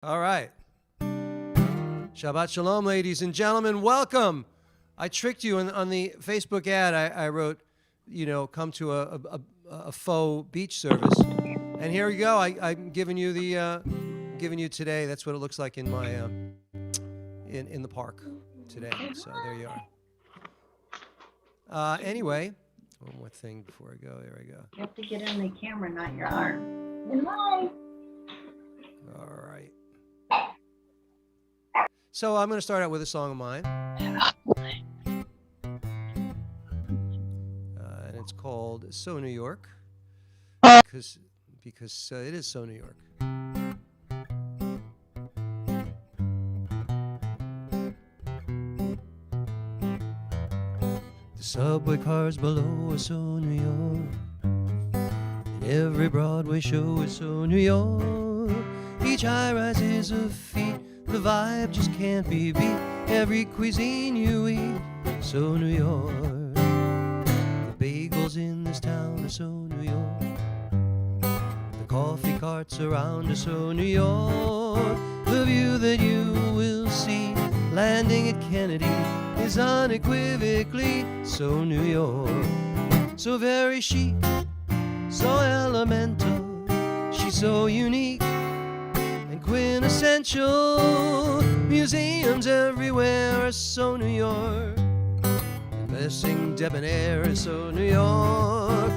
All right. Shabbat Shalom, ladies and gentlemen. Welcome. I tricked you on the Facebook ad. I wrote, come to a faux beach service. And here we go. I'm giving you today. That's what it looks like in my in the park today. So there you are. Anyway, one more thing before I go. There I go. You have to get in the camera, not your arm. In mine. All right. So I'm going to start out with a song of mine. And it's called So New York. Because it is so New York. The subway cars below are so New York. And every Broadway show is so New York. Each high-rise is a feat. The vibe just can't be beat. Every cuisine you eat, so New York. The bagels in this town are so New York. The coffee carts around are so New York. The view that you will see landing at Kennedy is unequivocally so New York. So very chic, so elemental, she's so unique and quintessential. Museums everywhere are so New York. Blessing debonair is so New York.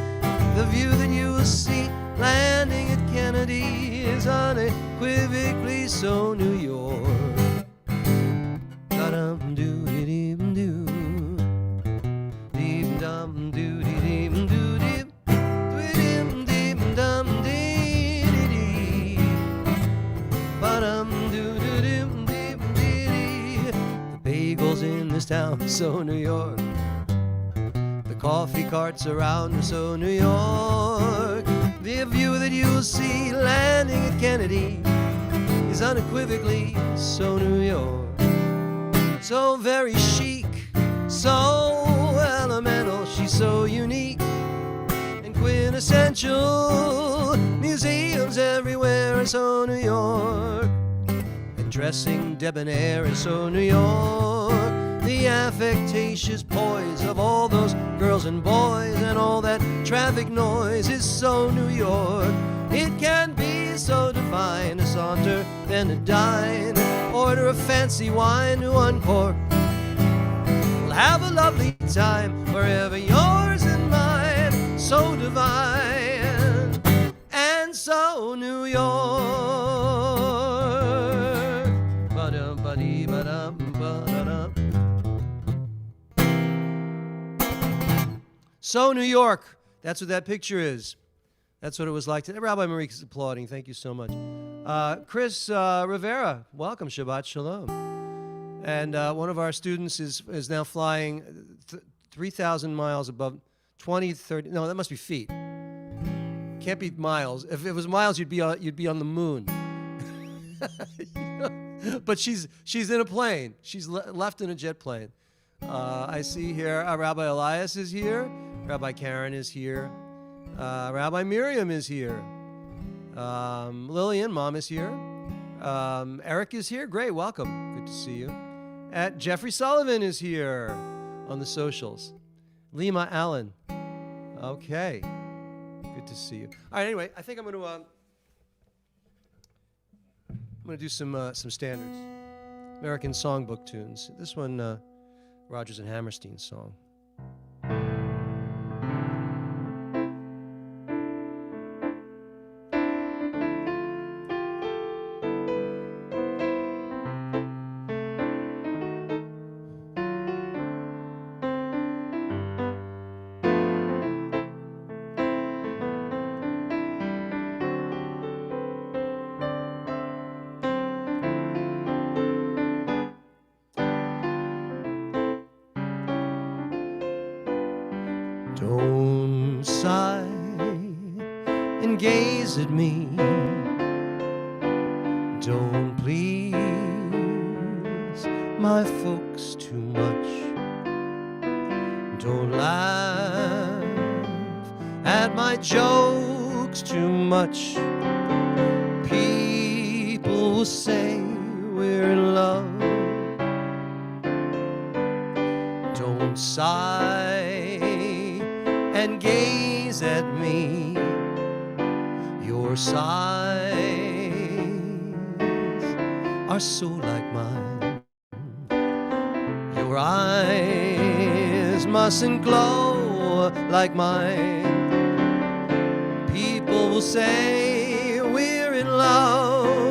The view that you will see landing at Kennedy is unequivocally so New York. Da-dum-doo-dee-dee-doo, dee-dum-doo-dee-dee-doo-dee, dee-dum-dee-dum-dee-dee-dee, ba-dum-doo-doo-doo-dee-dee-dee. The bagels in this town, so New York. The coffee carts around are so New York. The view that you will see landing at Kennedy is unequivocally so New York. So very chic, so elemental, she's so unique and quintessential. Museums everywhere are so New York. And dressing debonair is so New York. The affectatious poise of all those girls and boys and all that traffic noise is so New York. It can be so divine to saunter, then to dine, order a fancy wine to uncork. We'll have a lovely time wherever yours and mine, so divine and so New York. Ba-dum-ba-dee-ba-dum-ba-da-dum. So New York, that's what that picture is. That's what it was like today. Rabbi Marie's applauding. Thank you so much. Chris Rivera, welcome. Shabbat Shalom. And one of our students is now flying 3,000 miles above 30. No, that must be feet. Can't be miles. If it was miles, you'd be on the moon. But she's in a plane. She's left in a jet plane. I see here Rabbi Elias is here. Rabbi Karen is here. Rabbi Miriam is here. Lillian, Mom is here. Eric is here. Great, welcome. Good to see you. Jeffrey Sullivan is here on the socials. Lima Allen. Okay. Good to see you. All right, anyway, I think I'm going to do some standards. American songbook tunes. This one, Rodgers and Hammerstein's song. Don't sigh and gaze at me. Don't please my folks too much. Don't laugh at my jokes too much. People will say we're in love. Don't sigh and gaze at me. Your sighs are so like mine. Your eyes mustn't glow like mine. People will say we're in love.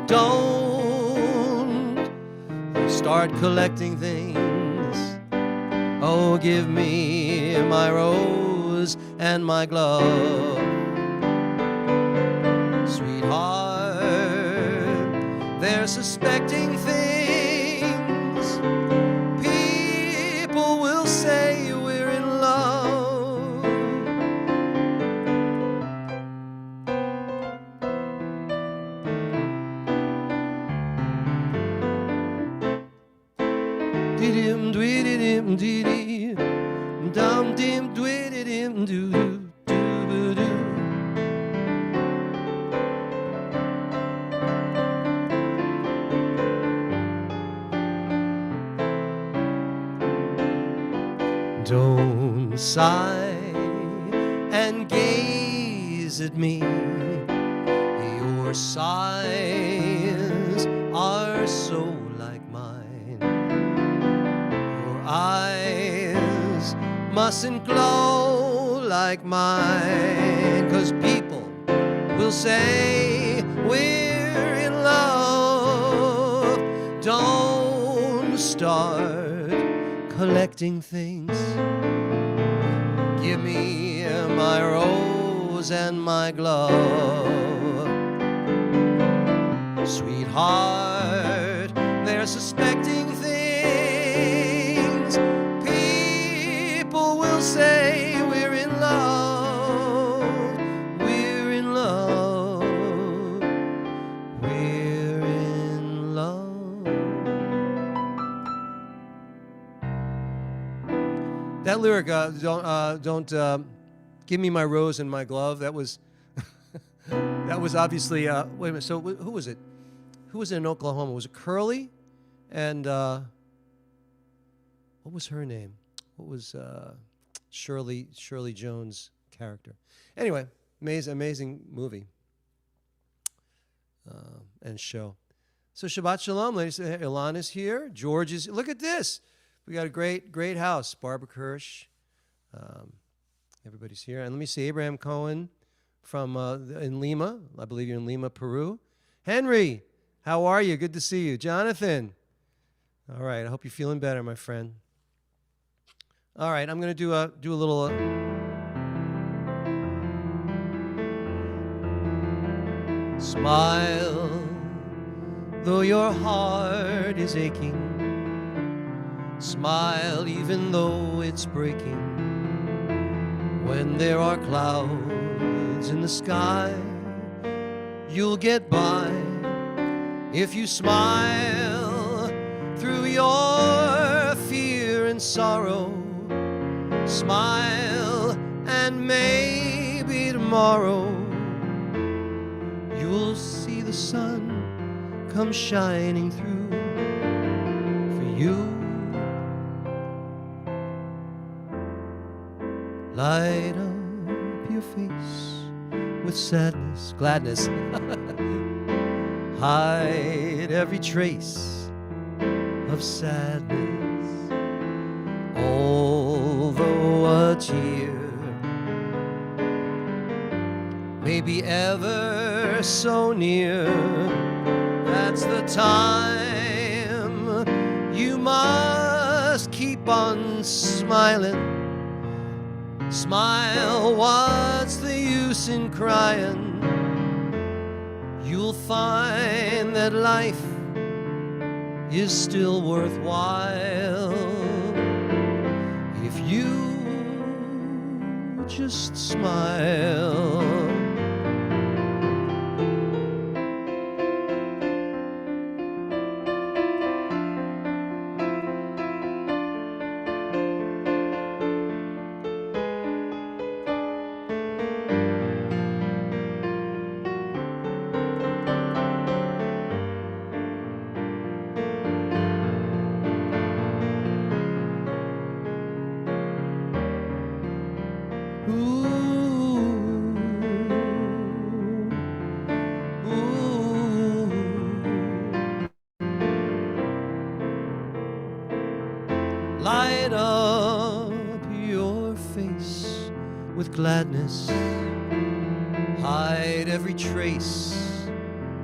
Don't start collecting things. Oh, give me my rose and my glove. Sweetheart, they're suspecting things. People will say we're in love. Didim dwididim didi, dum dim dwididim doo doo doo doo. Don't sigh and gaze at me. Your sighs are so like mine. Your eyes mustn't glow like mine, 'cause people will say we're in love. Don't start collecting things. Give me my rose and my glove. Sweetheart, they're suspecting things. People will say we're in love. We're in love. We're in love. That lyric, don't give me my rose and my glove. That was that was obviously wait a minute. So who was it? Who was it in Oklahoma? Was it Curly? And what was her name? What was Shirley Jones' character? Anyway, amazing movie and show. So Shabbat Shalom, ladies. Ilan is here. George is. Look at this. We got a great house. Barbara Kirsch. Everybody's here. And let me see, Abraham Cohen from in Lima. I believe you're in Lima, Peru. Henry, how are you? Good to see you. Jonathan. All right. I hope you're feeling better, my friend. All right. I'm going to do a little. Smile, though your heart is aching. Smile even though it's breaking. When there are clouds in the sky, you'll get by if you smile through your fear and sorrow. Smile and maybe tomorrow you'll see the sun come shining through for you. Light up your face with sadness, gladness. Hide every trace of sadness. Although a tear may be ever so near, that's the time you must keep on smiling. Smile, what's the use in crying? You'll find that life is still worthwhile if you just smile. light up your face with gladness, hide every trace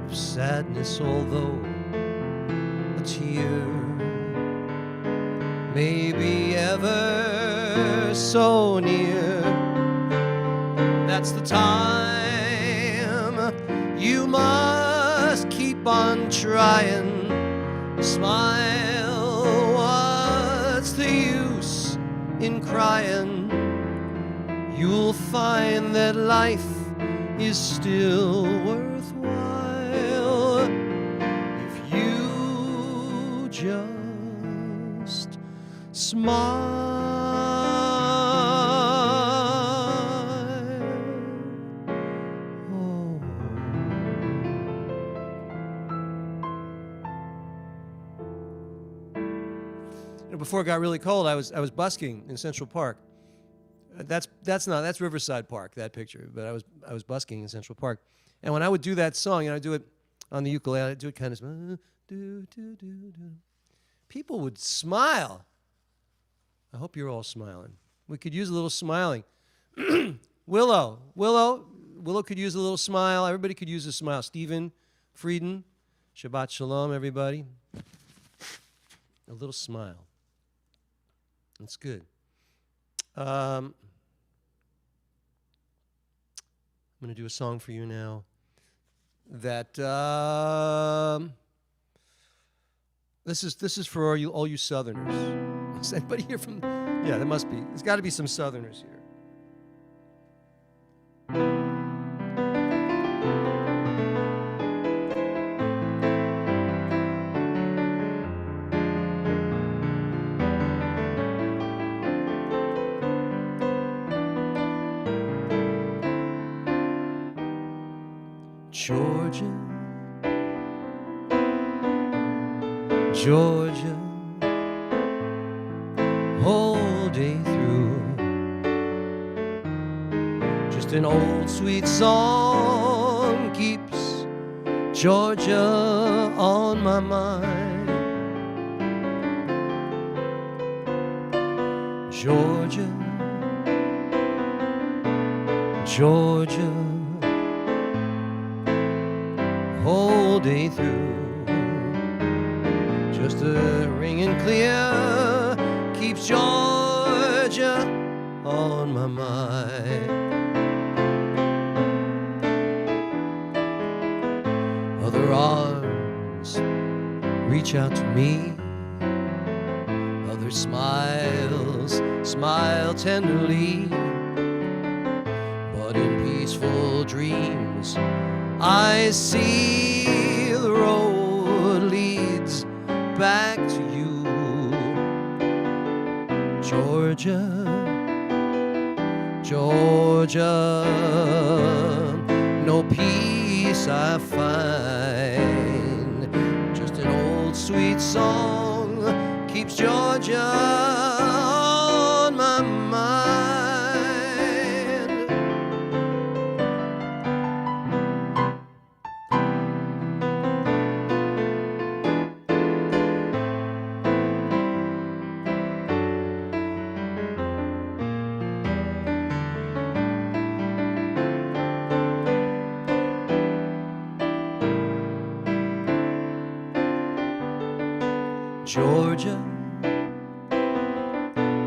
of sadness, although a tear may be ever so near. That's the time you must keep on trying. Smile, what's the use in crying? You'll find that life is still worthwhile if you just smile. Oh. Before it got really cold, I was busking in Central Park. That's Riverside Park, that picture. But I was busking in Central Park, and when I would do that song, I'd do it on the ukulele. I'd do it kind of people would smile. I hope you're all smiling. We could use a little smiling. Willow could use a little smile. Everybody could use a smile. Stephen Frieden, Shabbat Shalom, everybody. A little smile. That's good. I'm going to do a song for you now that this is for all you Southerners. Is anybody here from? Yeah, there must be. There's got to be some Southerners here. Georgia, whole day through, just an old sweet song keeps Georgia on my mind. Georgia, Georgia, whole day through, just a ringing clear keeps Georgia on my mind. Other arms reach out to me, other smiles smile tenderly, but in peaceful dreams I see the road leads back to you. Georgia, Georgia, no peace I find, just an old sweet song keeps Georgia on my mind. Georgia,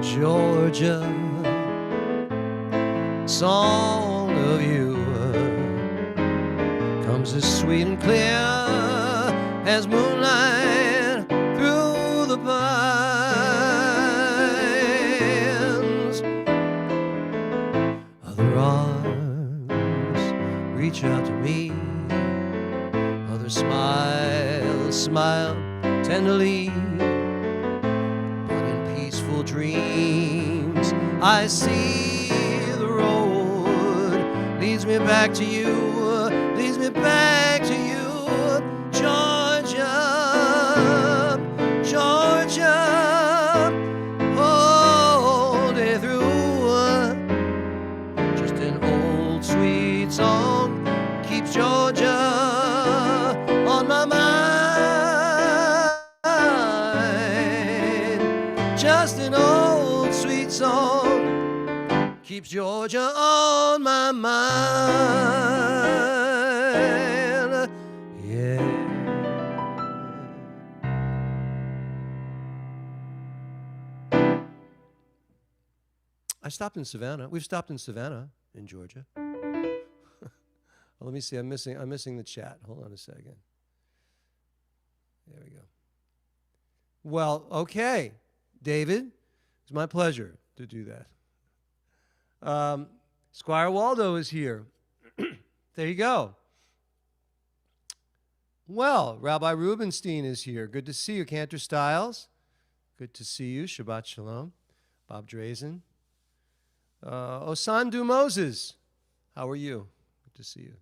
Georgia, song of you comes as sweet and clear as moonlight through the pines. Other arms reach out to me, other smiles smile tenderly, but in peaceful dreams I see the road leads me back to you, leads me back to you. Georgia, Georgia, all day through, just an old sweet song keeps Georgia on my mind. Just an old keeps Georgia on my mind. Yeah. I stopped in Savannah. We've stopped in Savannah in Georgia. Well, let me see. I'm missing the chat. Hold on a second. There we go. Well, okay, David. It's my pleasure to do that. Squire Waldo is here. There you go. Well, Rabbi Rubenstein is here. Good to see you. Cantor Stiles. Good to see you. Shabbat Shalom. Bob Drazen. Osandu Moses. How are you? Good to see you.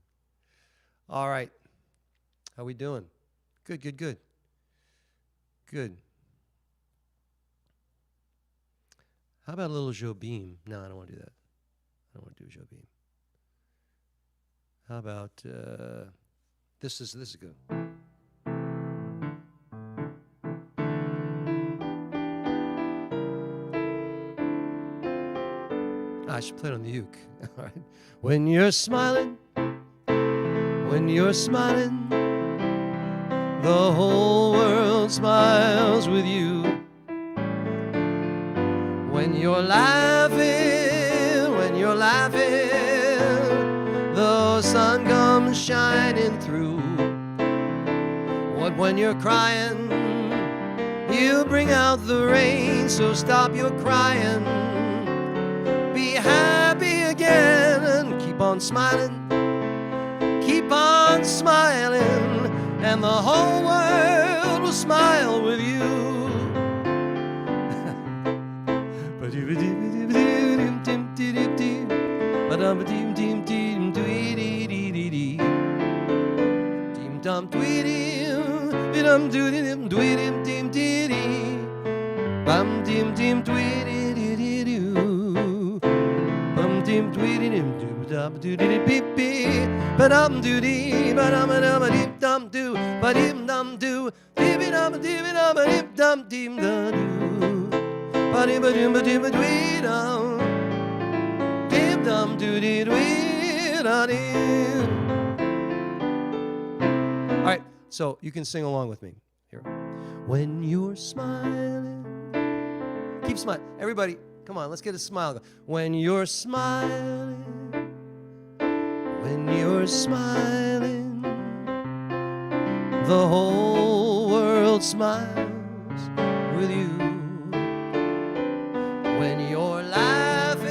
All right. How we doing? Good. Good. How about a little Jobim? No, I don't want to do that. I don't want to do Jobim. How about this is good. I should play it on the uke. All right. When you're smiling, the whole world smiles with you. When you're laughing, the sun comes shining through. But when you're crying, you bring out the rain, so stop your crying. Be happy again and keep on smiling, and the whole world will smile with you. All right, so you can sing along with me here. When you're smiling, keep smiling. Everybody, come on, let's get a smile. When you're smiling, the whole world smiles with you. When you're laughing,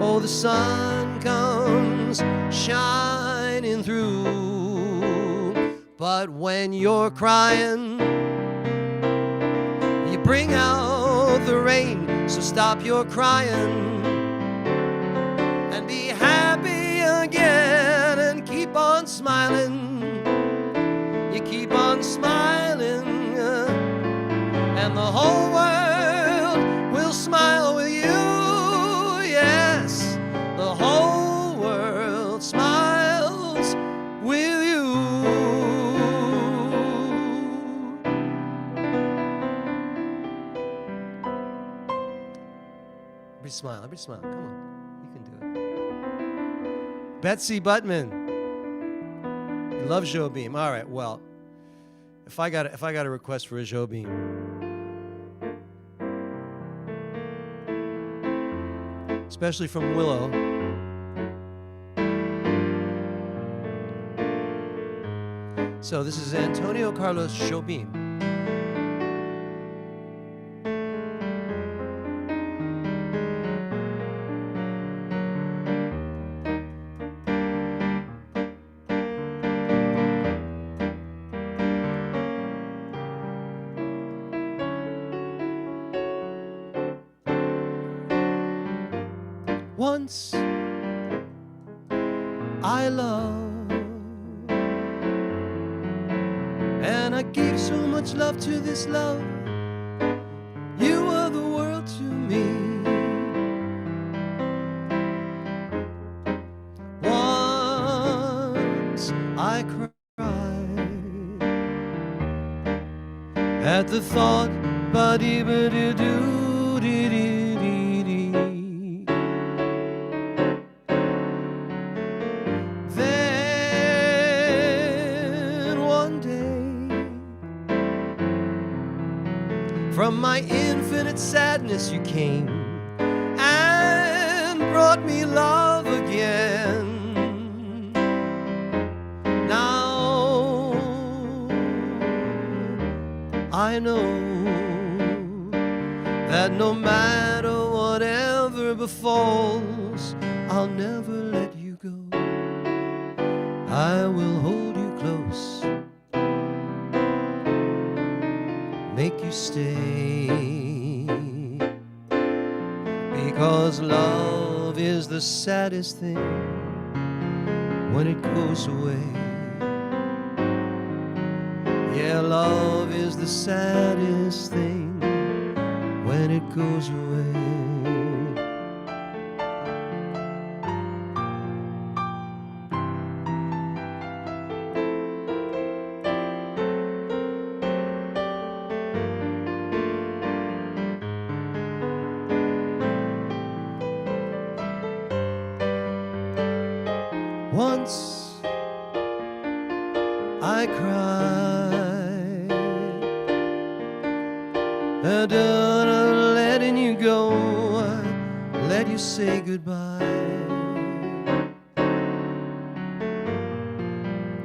oh, the sun comes shining through. But when you're crying, you bring out the rain, so stop your crying and be happy again and keep on smiling. You keep on smiling, and the whole world will smile with you. Yes, the whole world smiles with you. Everybody smile. Come on, you can do it. Betsy Buttman. You love Jobim. All right, well, if I got a request for a Jobim, especially from Willow. So this is Antonio Carlos Jobim. Once I loved, and I gave so much love to this love. You were the world to me. Once I cried at the thought Ba-dee-ba-dee-doo-dee-dee-dee-dee. Then one day, from my infinite sadness you came and brought me love again. Now I know that no matter whatever befalls, I'll never let you go. I will hold you close, make you stay, because love is the saddest thing when it goes away. Yeah, love is the saddest thing when it goes away. Once I cried, letting you go, let you say goodbye.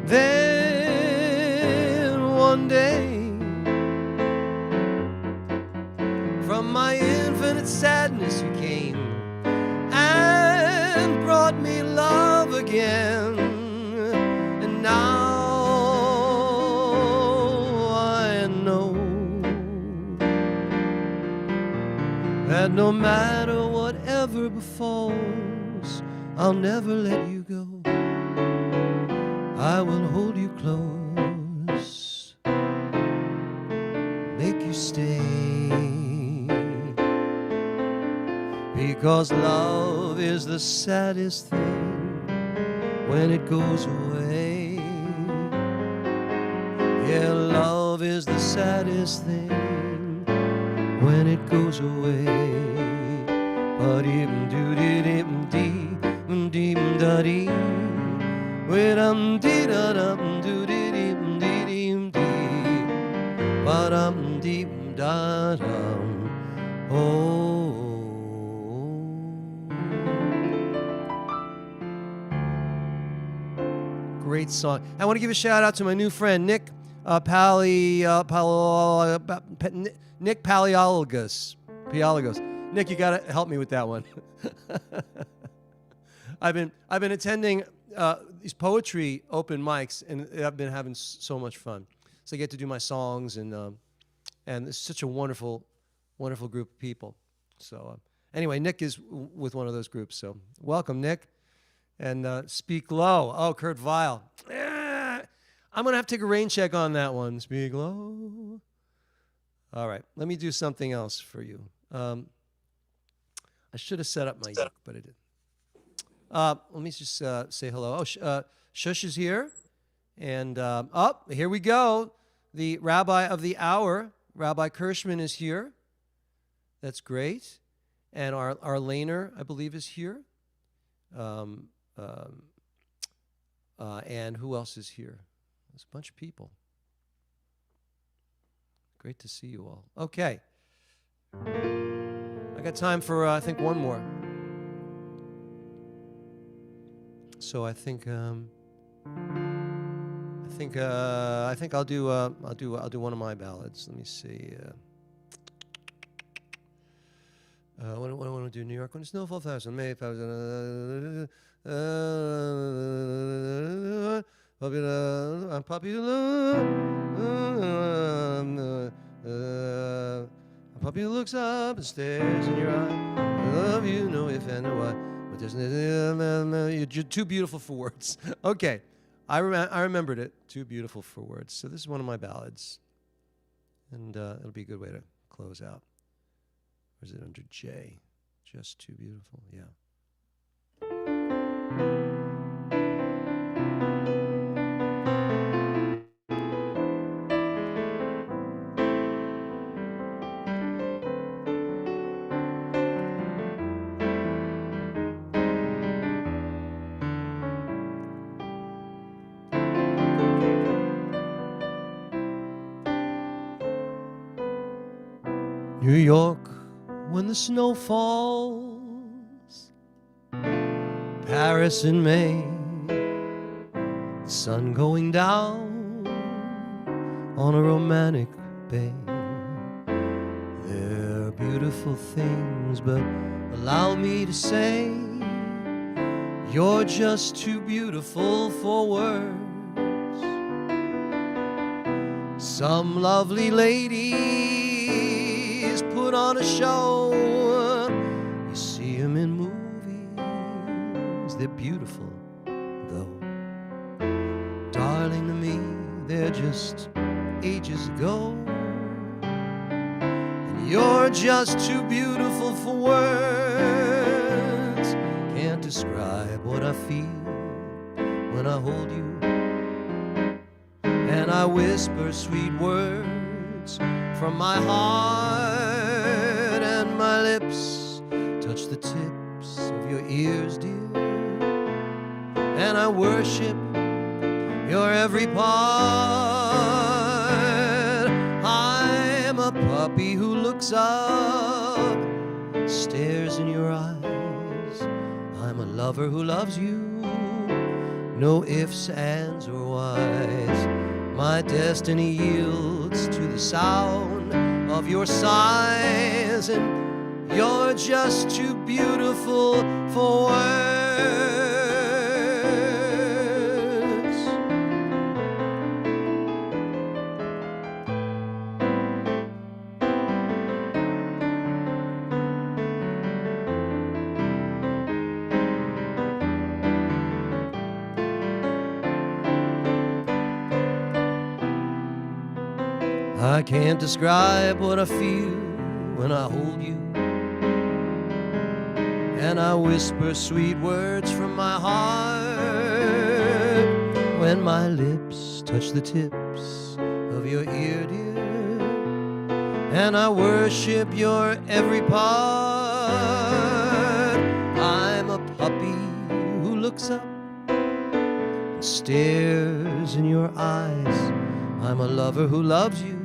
Then one day, from my infinite sadness you came and brought me love again. And now I know that no matter whatever befalls, I'll never let you go. I will hold you close, make you stay, because love is the saddest thing when it goes away. Yeah, love is the saddest thing when it goes away. Ba-dee-dum-doo-dee-dee-dee-dee-da-dee, we-dum-dee-da-dum-doo-dee-dee-dee-dee-dee, ba-dum-dee-da-dum. Oh. Great song. I want to give a shout out to my new friend Nick Nick Paleologos. Nick, you got to help me with that one. I've been attending these poetry open mics, and I've been having so much fun. So I get to do my songs, and it's such a wonderful group of people. So anyway, Nick is with one of those groups. So welcome, Nick. And Speak Low. Oh, Kurt Vile. I'm going to have to take a rain check on that one. Speak Low. All right. Let me do something else for you. I should have set up my uke, but I didn't. Let me just say hello. Oh, Shush is here. And here we go. The Rabbi of the Hour, Rabbi Kirschmann, is here. That's great. And our laner, I believe, is here. And who else is here? There's a bunch of people. Great to see you all. Okay. I got time for I think one more. So I think I'll do one of my ballads. Let me see. What do I want to do? New York when snowfall fast and May thousand. I'm popular. A puppy who looks up and stares in your eye. I love you, no if and no why. But there's you're too beautiful for words. Okay, I remembered it. Too beautiful for words. So this is one of my ballads, and it'll be a good way to close out. Or is it under J? Just too beautiful. Yeah. New York, when the snow falls, Paris in May, the sun going down on a romantic bay. They're beautiful things, but allow me to say, you're just too beautiful for words. Some lovely ladies put on a show. You see them in movies, they're beautiful, though. Darling, to me, they're just ages ago. And you're just too beautiful for words. Can't describe what I feel when I hold you, and I whisper sweet words from my heart, and my lips touch the tips of your ears, dear, and I worship your every part. I'm a puppy who looks up, stares in your eyes. I'm a lover who loves you, no ifs, ands, or whys. My destiny yields to the sound of your sighs, and you're just too beautiful for words. I can't describe what I feel when I hold you, and I whisper sweet words from my heart, when my lips touch the tips of your ear, dear, and I worship your every part. I'm a puppy who looks up and stares in your eyes. I'm a lover who loves you,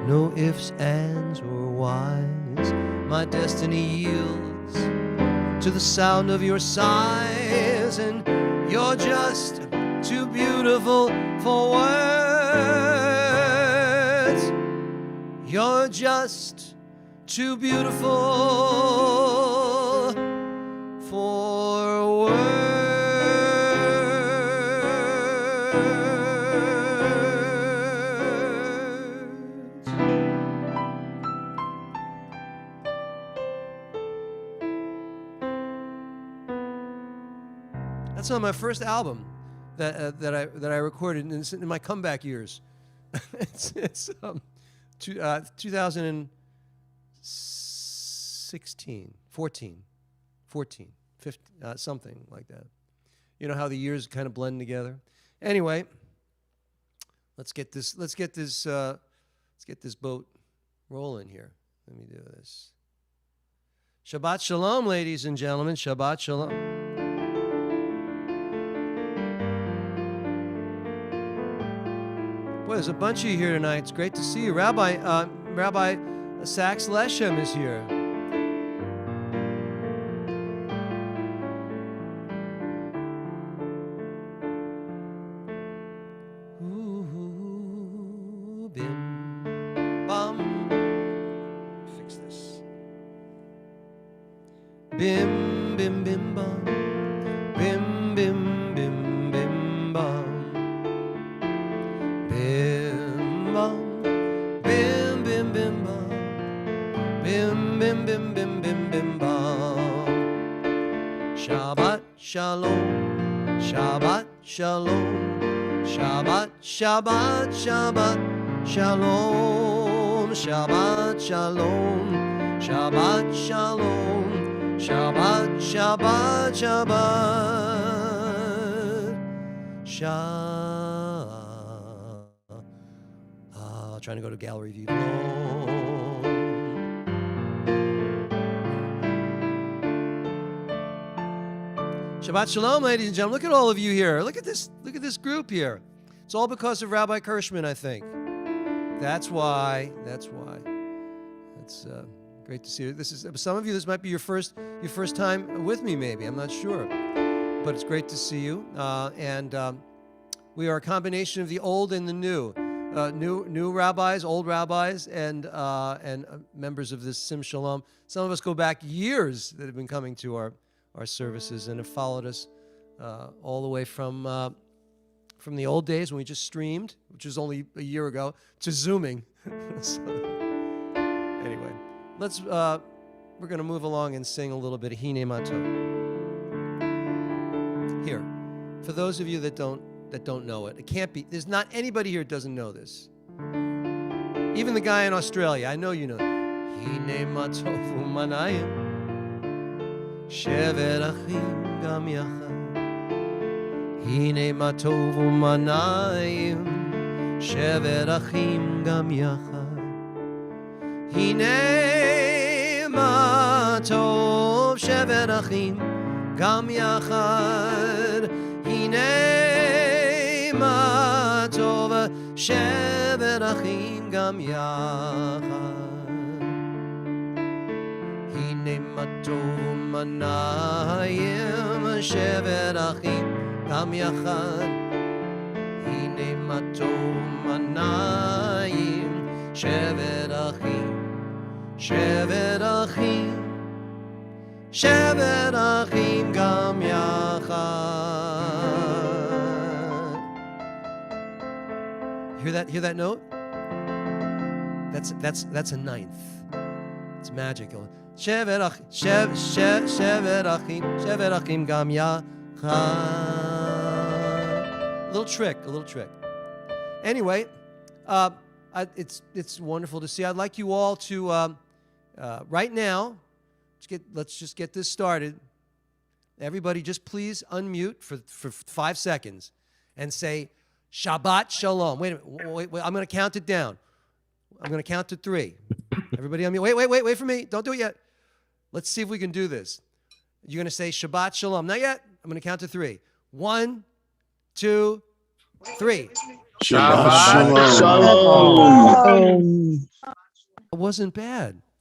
no ifs, ands, or whys. My destiny yields to the sound of your sighs, and you're just too beautiful for words. You're just too beautiful for words. That's on my first album that I recorded in my comeback years. it's 2016, 14, 15, something like that. You know how the years kind of blend together. Anyway, let's get this boat rolling here. Let me do this. Shabbat Shalom, ladies and gentlemen. Shabbat Shalom. Boy, there's a bunch of you here tonight. It's great to see you. Rabbi Sachs Leshem is here. Ooh, bim, bum. Fix this. Bim, bim, bim, bum. Bim, bim, bim, bim, bum. Bim bum, bim bim bim bum, bim bim bim bim bim bim bum. Shabbat Shalom, Shabbat Shalom, Shabbat Shabbat Shabbat Shalom, Shabbat Shalom, Shabbat Shalom, Shabbat Shabbat Shabbat Shabbat. Trying to go to gallery view. Shabbat Shalom, ladies and gentlemen. Look at all of you here. Look at this group here. It's all because of Rabbi Kirschmann, I think. That's why. It's great to see you. Some of you, this might be your first time with me, maybe. I'm not sure. But it's great to see you. And we are a combination of the old and the new. New rabbis, old rabbis, and members of this Sim Shalom. Some of us go back years that have been coming to our services and have followed us all the way from the old days when we just streamed, which was only a year ago, to Zooming. So, anyway, we're going to move along and sing a little bit of Hine Matov. Here, for those of you that don't know it can't be. There's not anybody here that doesn't know this. Even the guy in Australia, I know you know. Hine Matov u'manayim, shevet achim gam yachad. Hine Matov u'manayim, shevet achim gam yachad. Hine Matov, shevet achim gam yachad. Hine Matov, shevet achim gam yachad. Hine Matov u'manayim, shevet achim gam yachad. Hine Matov u'manayim, shevet achim, shevet achim, shevet achim gam yachad. Hear that note? That's a ninth. It's magical. Shevet achim gam yachad. A little trick. Anyway, it's wonderful to see. I'd like you all to right now. Let's just get this started. Everybody, just please unmute for 5 seconds and say Shabbat Shalom. Wait a minute. Wait, I'm going to count it down. I'm going to count to 3. Everybody unmute. Wait for me. Don't do it yet. Let's see if we can do this. You're going to say Shabbat Shalom. Not yet. I'm going to count to 3. 1, 2, 3. Shabbat Shalom.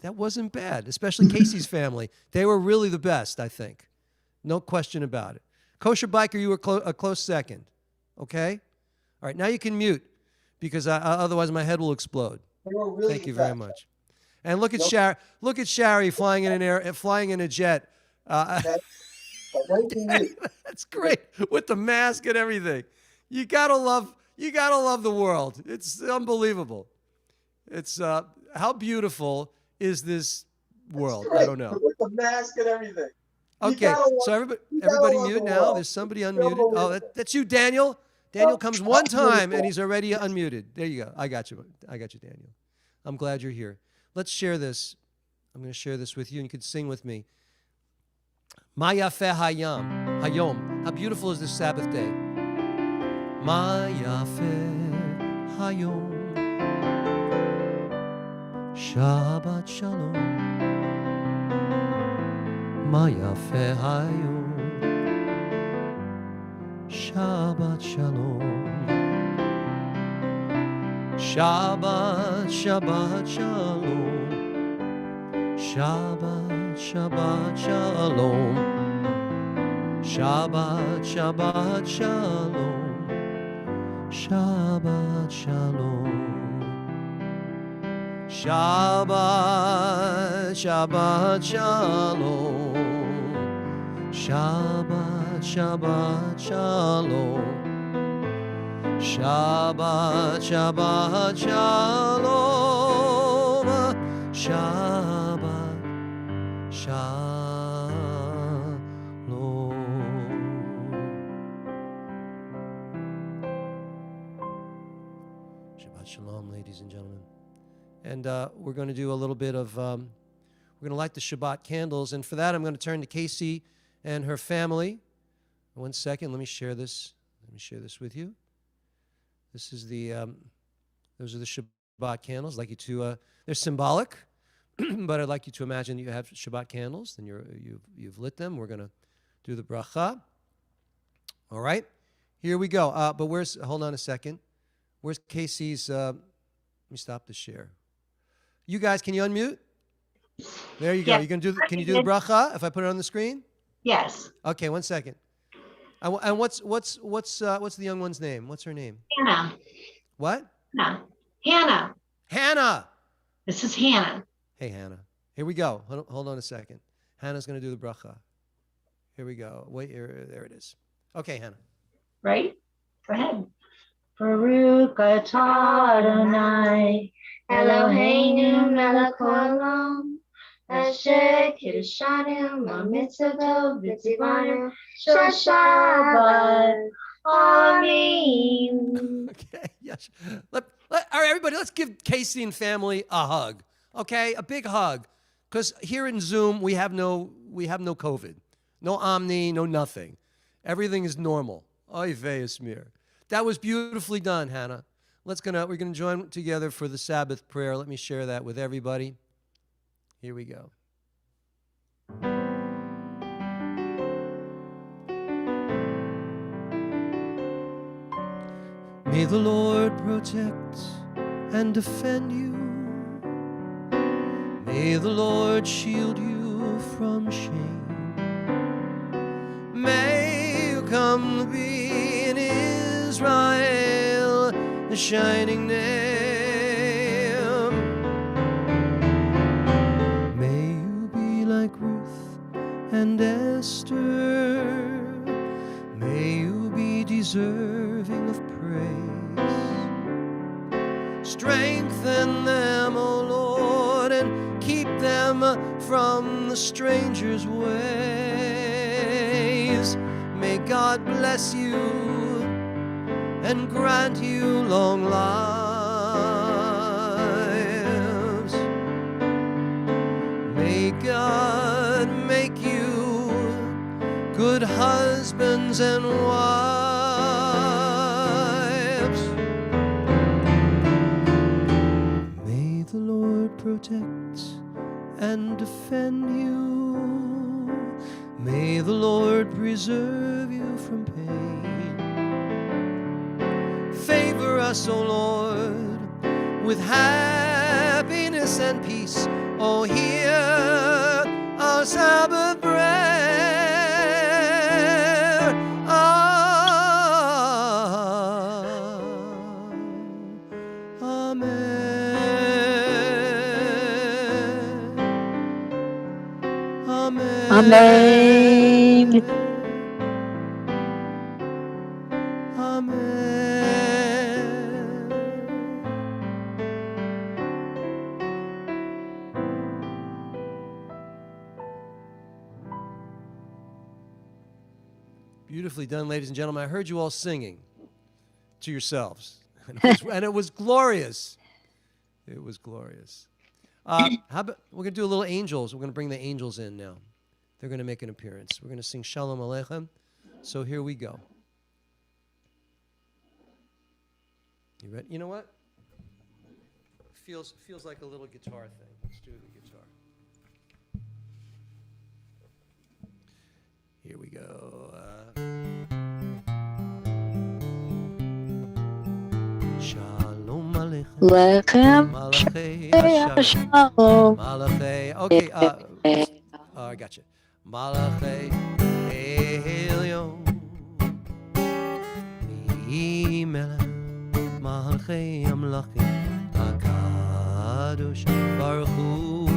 That wasn't bad. Especially Casey's family. They were really the best, I think. No question about it. Kosher Biker, you were a close second. Okay? All right, now you can mute because otherwise my head will explode. Thank you very much. And look at Shari. Look at Shari flying in a jet. That's great with the mask and everything. You gotta love the world. It's unbelievable. It's how beautiful is this world? I don't know. With the mask and everything. Okay, so everybody mute now. There's somebody unmuted. Oh, that's you, Daniel. Daniel comes one time and he's already unmuted. There you go. I got you, Daniel. I'm glad you're here. Let's share this. I'm going to share this with you, and you can sing with me. Ma yafeh hayom. How beautiful is this Sabbath day? Ma yafeh hayom. Shabbat Shalom. Ma yafeh hayom. Shabbat Shalom. Shabbat Shabbat Shalom. Shabbat Shabbat Shalom. Shabbat Shabbat Shalom. Shabbat Shalom. Shabbat Shabbat Shalom. Shabbat Shabbat Shalom. Shabbat Shabbat Shalom. Shabbat Shalom. Shabbat Shalom, ladies and gentlemen. And we're going to do a little bit of, we're going to light the Shabbat candles. And for that, I'm going to turn to Casey and her family. 1 second, let me share this. Let me share this with you. This is those are the Shabbat candles. I'd like you to, they're symbolic, but I'd like you to imagine you have Shabbat candles, and you've lit them. We're going to do the bracha. All right, here we go. But hold on a second. Where's Casey's, let me stop the share. You guys, can you unmute? There you go. Yeah. You can you do the bracha if I put it on the screen? Yes. Okay, 1 second. And what's the young one's name? What's her name? Hannah. What? Hannah. Hannah. This is Hannah. Hey, Hannah. Here we go. Hold on a second. Hannah's going to do the bracha. Here we go. Wait, there it is. Okay, Hannah. Right? Go ahead. Baruch atah Adonai Eloheinu melech haolam asher kiddushanu b'mitzvoto v'tzivanu shel Shabbat. Amen. Okay, yes. All right, everybody, let's give Casey and family a hug. Okay, a big hug. Because here in Zoom, we have no COVID. No Omni, no nothing. Everything is normal. Oy vey esmir. That was beautifully done, Hannah. We're gonna join together for the Sabbath prayer. Let me share that with everybody. Here we go. May the Lord protect and defend you. May the Lord shield you from shame. May you come to be in Israel a shining name. May you be like Ruth and Esther. May you be deserving of praise. Strengthen them, O Lord, and keep them from the stranger's ways. May God bless you and grant you long lives. May God make you good husbands and wives. May the Lord protect and defend you. May the Lord preserve you from pain. Favor us, O Lord, with happiness and peace. Oh, hear our Sabbath prayer. Amen. Beautifully done, ladies and gentlemen. I heard you all singing to yourselves, and it was glorious. It was glorious. How about we're going to do a little angels. We're going to bring the angels in now. They're going to make an appearance. We're going to sing Shalom Aleichem. So here we go. You ready? You know what? Feels like a little guitar thing. Let's do the guitar. Here we go. Shalom Aleichem. Lechem. Malachei Shalom. Malachei. Okay. I got you. Malachei Elyon. Mi melech Malachei Amlachim HaKadosh Baruch Hu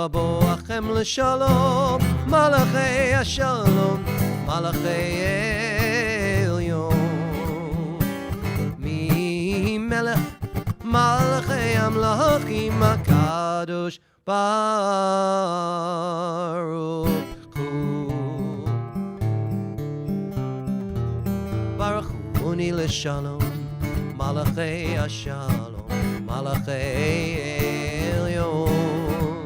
Aboachem L'Shalom Malachei HaShalom Malachei Elyon Mi melech Malachei Amlachim HaKadosh Baruch Hu Baruch Uni L'Shalom Malachei HaShalom Malachei Elyon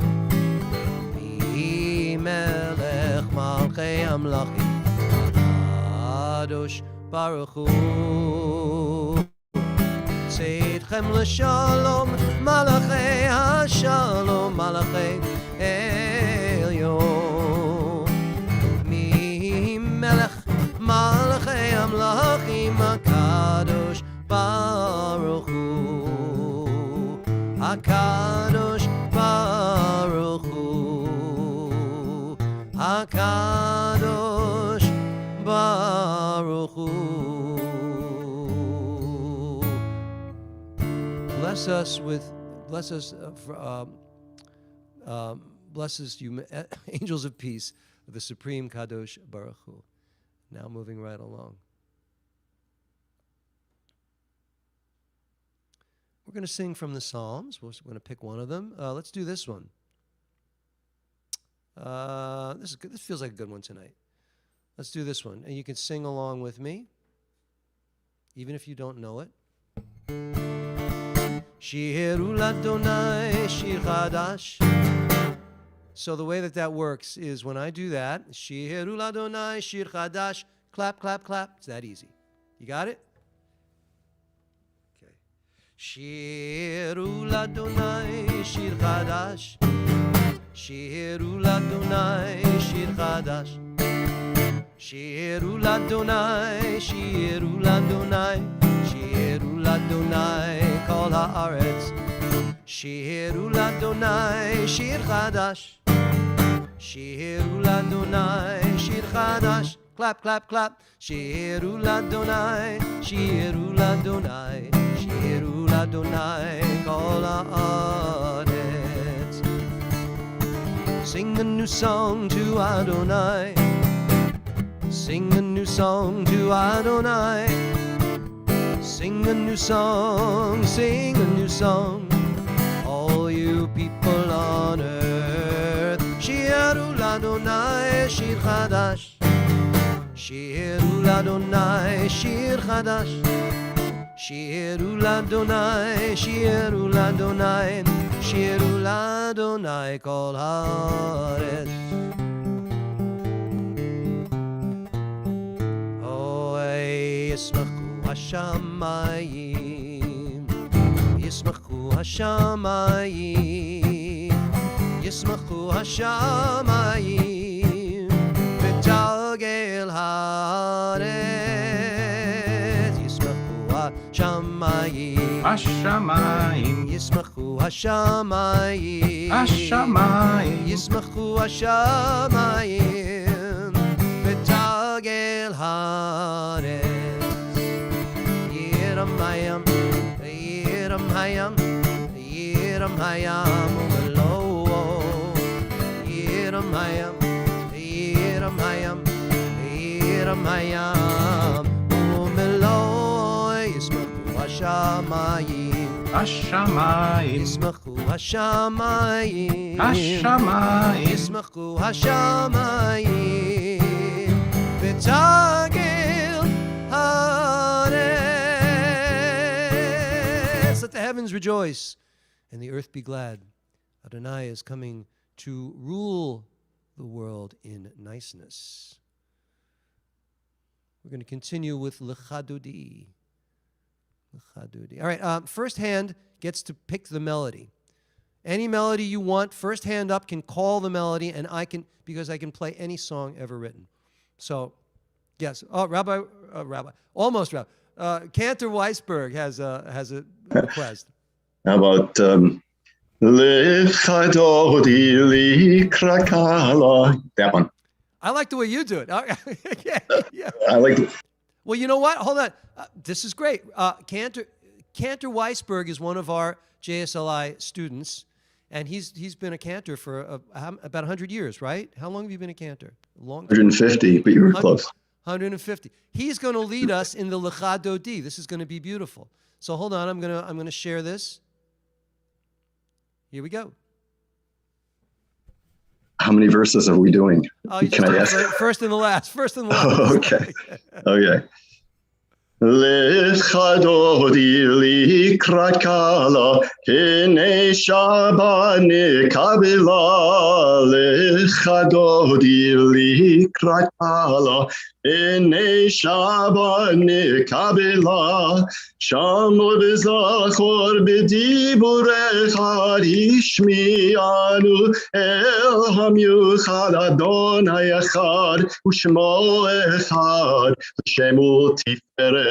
Mi Melech Malchei Amlachim HaKadosh Baruch Hu Tzedchem L'Shalom Malachei HaShalom Malachei Elyon Mi Melech Malachei Amlachim HaKadosh Baruch Hu HaKadosh Baruch Hu. Bless us, you angels of peace of the Supreme Kadosh Baruch Hu. Now moving right along. We're going to sing from the Psalms. We're going to pick one of them. Let's do this one. This is good. This feels like a good one tonight. Let's do this one. And you can sing along with me, even if you don't know it. Shiru Ladonai Shir Chadash. So the way that works is when I do that, Shiru Ladonai Shir Chadash, clap, clap, clap. It's that easy. You got it? Okay. Shiru Ladonai Shir Chadash. Shiru Ladonai Shir Chadash. Shiru Ladonai, Shiru Ladonai, Shiru Ladonai, Kol haaretz. Shiru Ladonai, Shir Chadash. Shiru Ladonai, Shir Chadash. Clap, clap, clap. Shiru Ladonai, Shiru Ladonai, Shiru Ladonai, Kol haaretz. Sing a new song to Adonai. Sing a new song to Adonai. Sing a new song, sing a new song. All you people on earth. Shiru Ladonai Shir Chadash. Shiru Ladonai Shir Chadash. Shiru Ladonai, Shiru Ladonai, Shiru Ladonai Kol haaretz. Yismachu Hashamayim, Yismachu Hashamayim, Yismachu Hashamayim, V'tagel haaretz. Yismachu Hashamayim, Hashamayim, Yismachu Hashamayim, Hashamayim, Yismachu Hashamayim, V'tagel haaretz. Yiram hayam, yiram hayam, umelo. Yiram hayam, yiram hayam, yiram hayam, umelo. Yismachu hashamayim, Hashamayim, yismachu hashamayim, Hashamayim, yismachu hashamayim, v'tagel haaretz. Let the heavens rejoice and the earth be glad. Adonai is coming to rule the world in niceness. We're going to continue with L'chadodi. All right, first hand gets to pick the melody. Any melody you want, first hand up can call the melody, and I can, because I can play any song ever written. So, yes. Oh, Rabbi, almost Rabbi. Cantor Weisberg has a request. How about L'chadodi Likrakala? That one. I like the way you do it. Yeah. I like it. Well, you know what? Hold on. This is great. Cantor Weisberg is one of our JSLI students, and he's been a cantor for about 100 years, right? How long have you been a cantor? Long. 150, but you were close. 150. He's going to lead us in the L'chadodi. This is going to be beautiful. So hold on. I'm going to share this. Here we go. How many verses are we doing? Can I ask? First and the last. Oh, okay. Okay. L'chadodi likrat kala, hine Shabbat nekabela. L'chadodi likrat kala, hine Shabbat nekabela. Shamor b'zachor b'diburecha ishmi'anu el hamyuchad Adonai echad u'shmo echad Shemu tiferet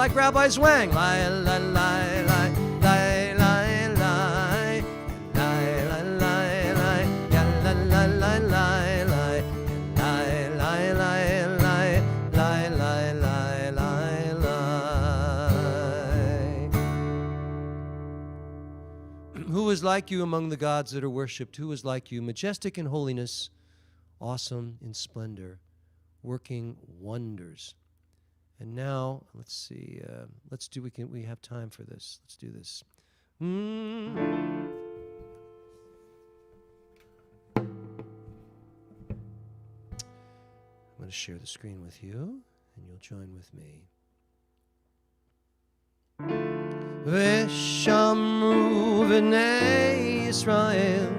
like Rabbi Zwang. Lie, lie, lie, lie, lie, lie, lie, lie, lie, lie, lie, ya, lie, lie, lie, lie, lie, lie, lie, lie, lie, lie, lie, lie, lie, lie. Who is like you among the gods that are worshipped? Who is like you, majestic in holiness, awesome in splendor, working wonders? And now, let's see, we have time for this. Let's do this. I'm going to share the screen with you, and you'll join with me. V'shamru v'nei Yisrael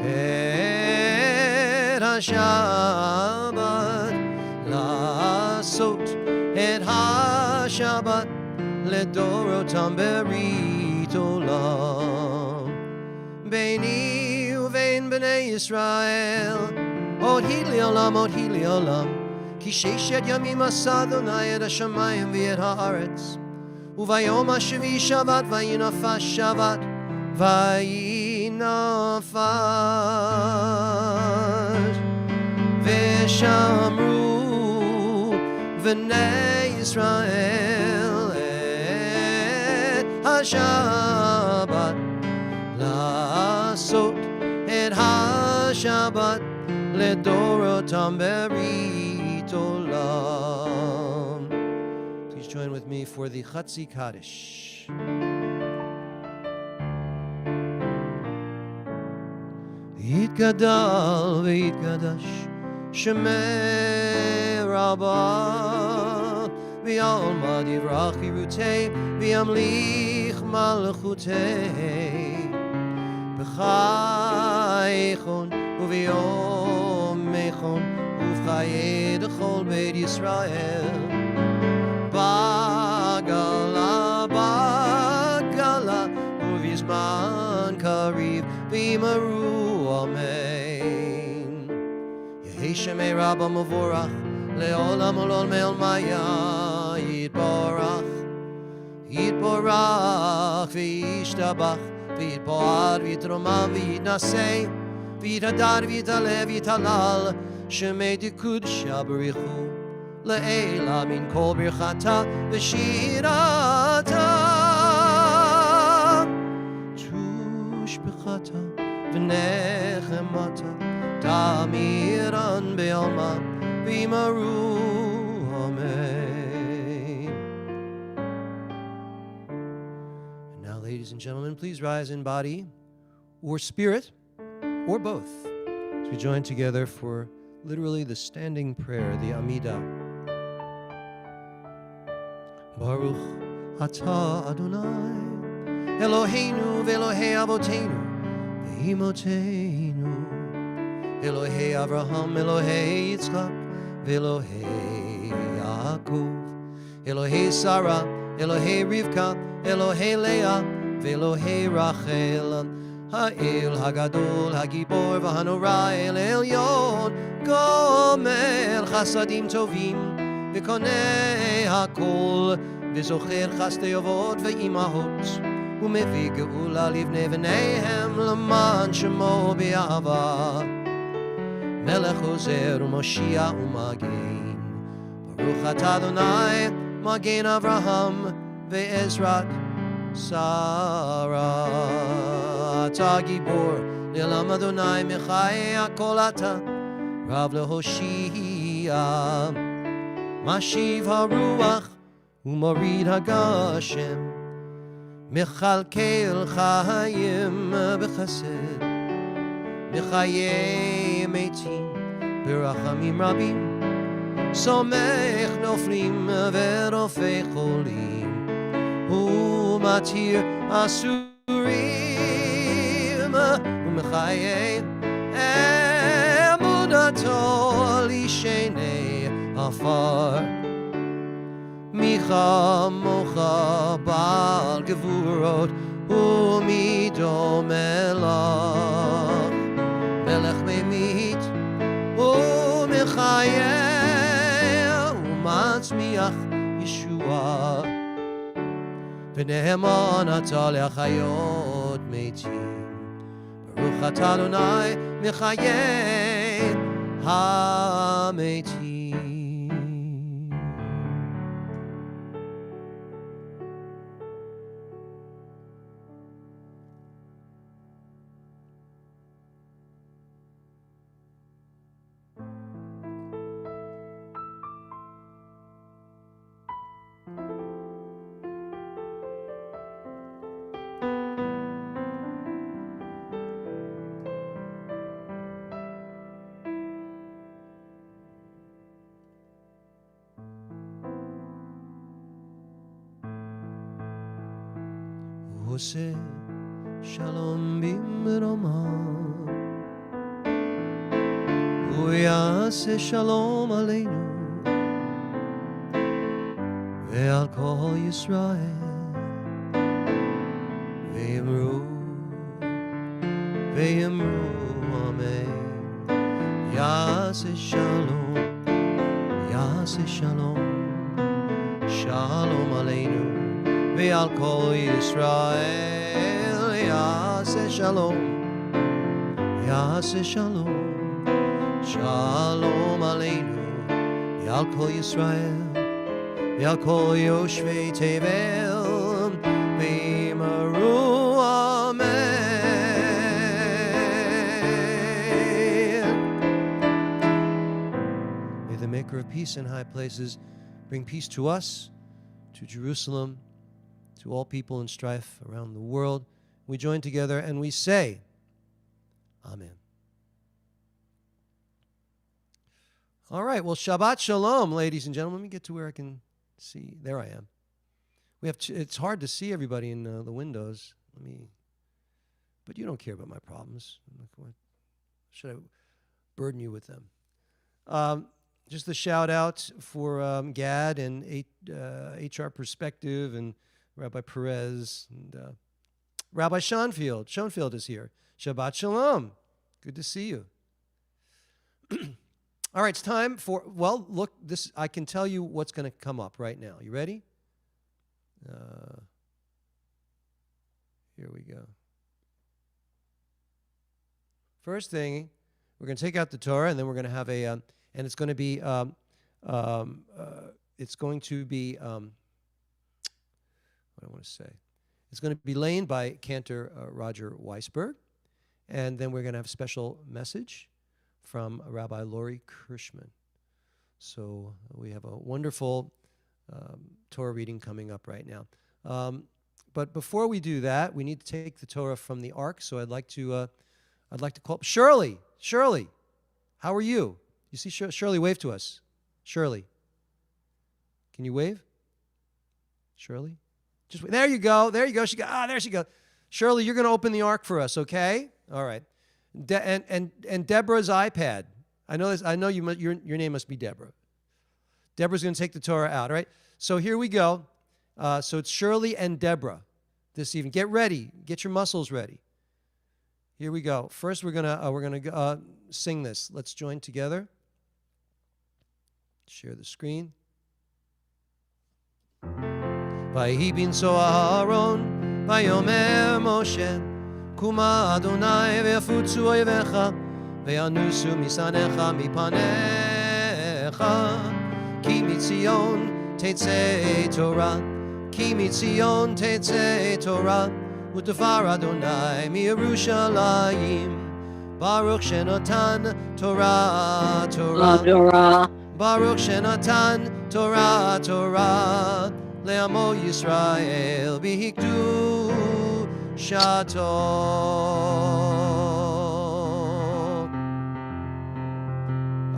et ha-Shabbat la'asot et ha-Shabbat לדורותם ברית עולם. ביני ובין בני ישראל עוד היא לעולם, עוד היא לעולם. כי ששת ימים עשה אדוני את השמיים ואת הארץ. וביום השביעי שבת וינפש שבת וינפש. ושמרו בני ישראל את השבת לעשות את השבת לדורותם ברית עולם. Please join with me for the Chatzi Kaddish. יתגדל ויתקדש שמי רבה ויעלמא דברך חירותי וימליך מלכותי בחייכון וביומכון ובחיי דכל בית ישראל בגלה בגלה ובזמן קריב וימרו אמן. יהי שמי רבא מבורך לעולם עולם מעלמיה יתברך יתברך וישתבח ויתפאר ויתרומם ויתנשא ויתהדר ויתעלה ויתהלל שמי דקודשא בריחו לעילה מן כל ברכתה ושירתה תושבחתה ונחמתה תמירן בעלמא וימרו amen. And now, ladies and gentlemen, please rise in body or spirit or both as we join together for literally the standing prayer, the Amidah. Baruch atah Adonai Eloheinu ve'Elohei Avoteinu ve'Imoteinu Elohei Avraham Elohei Yitzchak ve'Elohei Yaakov Elohei Sarah Elohei Rivka Elohei Leah ve'Elohei Rachel Ha'el Hagadol Hagibor v'Hanora El Elyon Gomel Chasadim Tovim v'Konei Hakol v'Zocher Chastei Avot ve'Imahot ומביא גאולה לבני בניהם למען שמו באהבה מלך עוזר ומושיע ומגן ברוך אתה אדוני מגן אברהם ועזרת שרה אתה גיבור לעולם אדוני מחיי הכל אתה רב להושיע משיב הרוח ומוריד הגשם מכלכל חיים בחסד מחיי מתים ברחמים רבים סומך נופלים ורופא חולים ומתיר אסורים ומחיי אמונתו לישני עפר מי כמוך בעל גבורות ומי דומה לך מלך ממית ומחיה ומצמיח ישועה ונאמן אתה להחיות מתים. ברוך אתה אדוני מחיי המתים. הוא עושה שלום במרומה, הוא יעשה שלום עלינו ועל כל ישראל, ויאמרו אמן. יעשה שלום, יעשה שלום, שלום עלינו ועל כל ישראל. יעשה שלום, יעשה שלום, שלום עלינו ועל כל ישראל ועל כל יושבי תבל, ויאמרו אמן. May the maker of peace in high places bring peace to us, to Jerusalem, to all people in strife around the world. We join together and we say, Amen. All right, well, Shabbat Shalom, ladies and gentlemen. Let me get to where I can see. There I am. It's hard to see everybody in the windows. But you don't care about my problems. Should I burden you with them? Just a shout out for Gad and HR Perspective and Rabbi Perez and Rabbi Schoenfield. Schoenfield is here. Shabbat Shalom. Good to see you. All right, it's time for, well, look, this, I can tell you what's going to come up right now. You ready? Here we go. First thing, we're going to take out the Torah, and then we're going to have a, and it's going to be, what I want to say. It's going to be laid by Cantor Roger Weisberg, and then we're going to have a special message from Rabbi Lori Kirschmann. So we have a wonderful Torah reading coming up right now. But before we do that, we need to take the Torah from the Ark. So I'd like to call Shirley. Shirley, how are you? You see Shirley, wave to us. Shirley, can you wave? Shirley, just there you go. There you go. There she goes. Shirley, you're going to open the Ark for us, okay? All right. And Deborah's iPad. I know this. I know your name must be Deborah. Deborah's going to take the Torah out. All right. So here we go. So it's Shirley and Deborah this evening. Get ready. Get your muscles ready. Here we go. First, we're gonna sing this. Let's join together. Share the screen. Vayi binso Aaron, vayomer Moshe, kuma Adonai ve'afutzu oivecha, ve'anusu misanecha mipanecha, ki mitzion tetzei Torah, ki mitzion tetzei Torah, u'tafar Adonai miYerushalayim, Baruch shenatan Torah, Torah, Baruch shenatan Torah, Torah, Le'amo Yisrael bihikdu shato.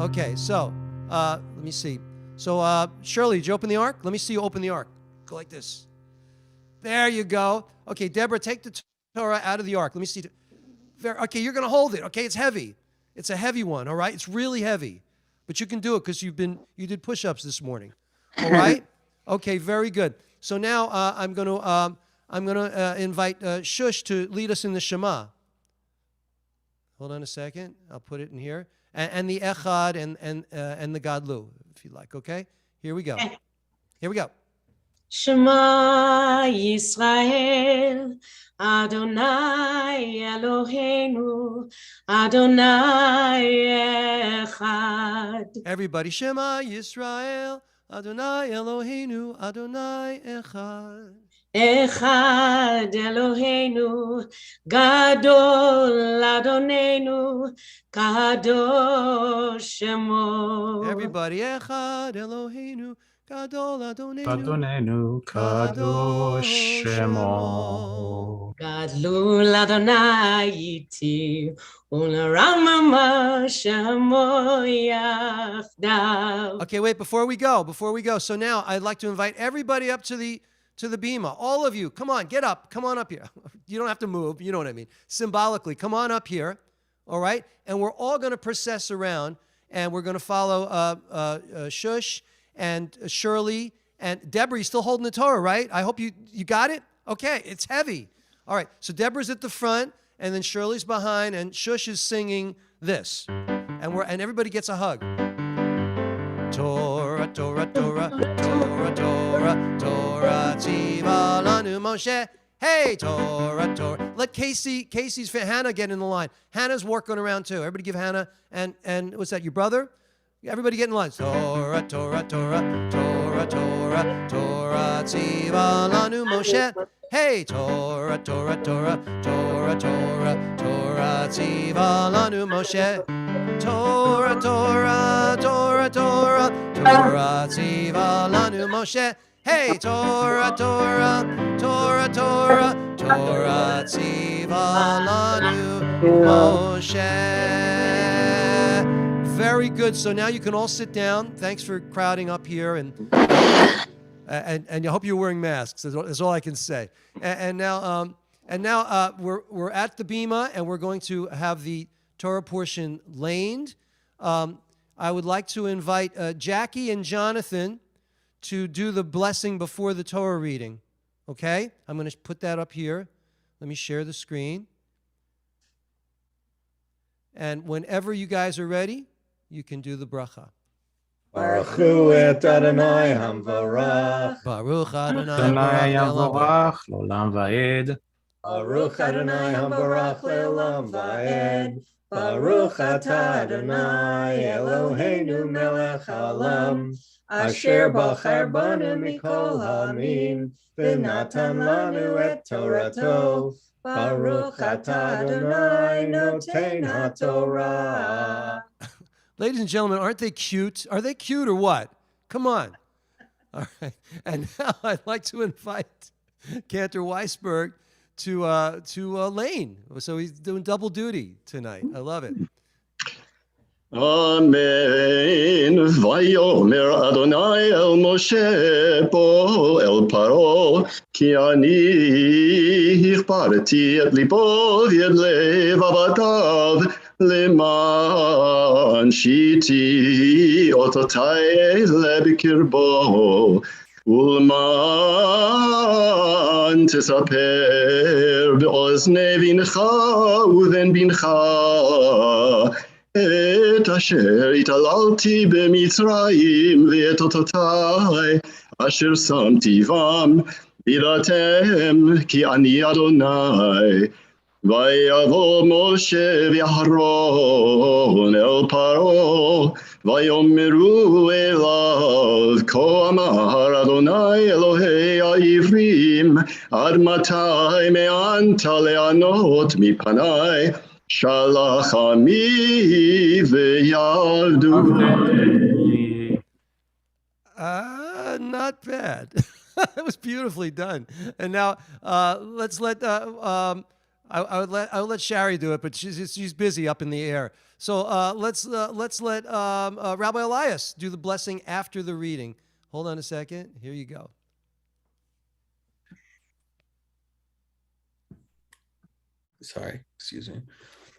Okay, so let me see. So Shirley, did you open the Ark? Let me see you open the Ark. Go like this. There you go. Okay, Deborah, take the Torah out of the Ark. Let me see. Okay, you're going to hold it. Okay, it's heavy. It's a heavy one. All right, it's really heavy, but you can do it because you did push-ups this morning. All right. Okay, very good. So now I'm going to invite Shush to lead us in the Shema. Hold on a second. I'll put it in here, and the Echad and the Gadlu, if you like. Okay, here we go. Here we go. Shema Yisrael, Adonai Eloheinu, Adonai Echad. Everybody, Shema Yisrael, Adonai Eloheinu, Adonai Echad. Echad Eloheinu, Gadol Adonenu, Kadosh Shemo. Everybody, Echad Eloheinu, Gadol Adonenu, Adonenu Kadosh Shemo. Gadlul Adonai iti, Unaramama Shemo Yachdav. Okay, wait, before we go. So now I'd like to invite everybody up to the bema. All of you, come on, get up. Come on up here. You don't have to move. You know what I mean. Symbolically, come on up here. All right? And we're all going to process around, and we're going to follow Shush and Shirley and Deborah. You still holding the Torah, right? I hope you got it. Okay, it's heavy. All right, so Deborah's at the front, and then Shirley's behind, and Shush is singing this, and everybody gets a hug. Torah, Torah, Torah, Torah, Torah, Torah, Tziva lanu Moshe. Hey, Torah, Torah. Let Casey's Hannah get in the line. Hannah's working around too. Everybody give Hannah and what's that? Your brother? Everybody get in line. Torah, Torah, Torah, Torah, Torah, Torah, Tziva lanu Moshe. Hey, Torah, Torah, Torah, Torah, Torah, Torah, Tziva lanu Moshe. Torah, Torah, Torah, Torah, Torah, Tziva lanu Moshe. Hey, Torah, Torah, Torah, Torah, Torah, Tziva lanu Moshe. Very good. So now you can all sit down. Thanks for crowding up here, and I hope you're wearing masks. That's all I can say. And now we're at the bema, and we're going to have the Torah portion laned. I would like to invite Jackie and Jonathan to do the blessing before the Torah reading. Okay? I'm going to put that up here. Let me share the screen. And whenever you guys are ready, you can do the bracha. Baruch hu et Adonai hamvarach. Baruch Adonai Adonai Baruch Yavorach L'olam Va'ed. Baruch Adonai hamvarach le'olam va'ed. Baruch atah Adonai Eloheinu melech haolam. Asher bachar banu mikol ha'amim. V'natan lanu et Torato. Baruch atah Adonai noten haTorah. Ladies and gentlemen, aren't they cute? Are they cute or what? Come on. All right. And now I'd like to invite Cantor Weisberg to Lane. So he's doing double duty tonight. I love it. Amen. Vayomer Adonai el Moshe bo el Paro ki ani hichparti et libo v'ed lev avadav leman shiti ototai lebekirbo ulman tisaper be'ozne vincha uven bincha את אשר התעללתי במצרים ואת אותותיי אשר שמתי בם ידעתם כי אני אדוני ויבוא משה ואהרון אל פרעה ויאמרו אליו כה אמר אדוני אלוהי העברים עד מתי מאנת לענות מפניי Shalach ami v'yavdu. Not bad. That was beautifully done. And now let's let I would let Shari do it, but she's busy up in the air. So let's let Rabbi Elias do the blessing after the reading. Hold on a second. Here you go. Sorry, excuse me.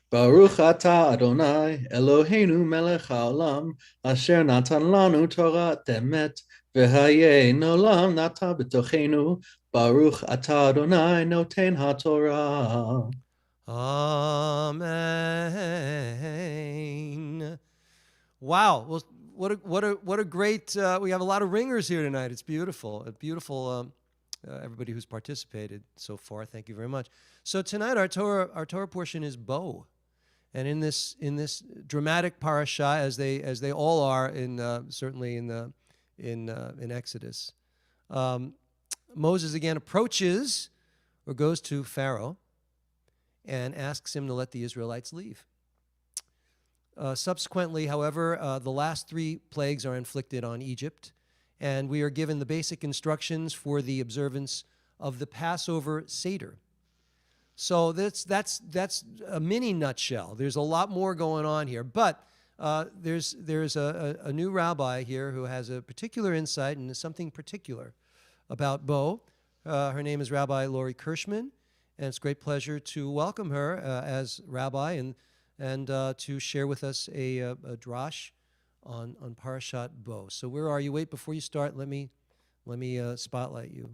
Baruch atah Adonai Eloheinu melech haolam asher natan lanu Torah emet v'hayei nolam nata b'tochenu Baruch atah Adonai noten haTorah. Amen. Wow. Well, what a great. We have a lot of ringers here tonight. It's beautiful. Beautiful. Everybody who's participated so far, thank you very much. So tonight our Torah portion is Bo, and in this dramatic parasha, as they all are certainly in Exodus, Moses again approaches or goes to Pharaoh and asks him to let the Israelites leave. Subsequently, however, the last 3 plagues are inflicted on Egypt, and we are given the basic instructions for the observance of the Passover Seder. So that's a mini nutshell. There's a lot more going on here, but there's a new rabbi here who has a particular insight into something particular about Bo. Her name is Rabbi Lori Kirschmann, and it's a great pleasure to welcome her as rabbi and to share with us a drash on Parashat Bo. So where are you? Wait, before you start, let me spotlight you.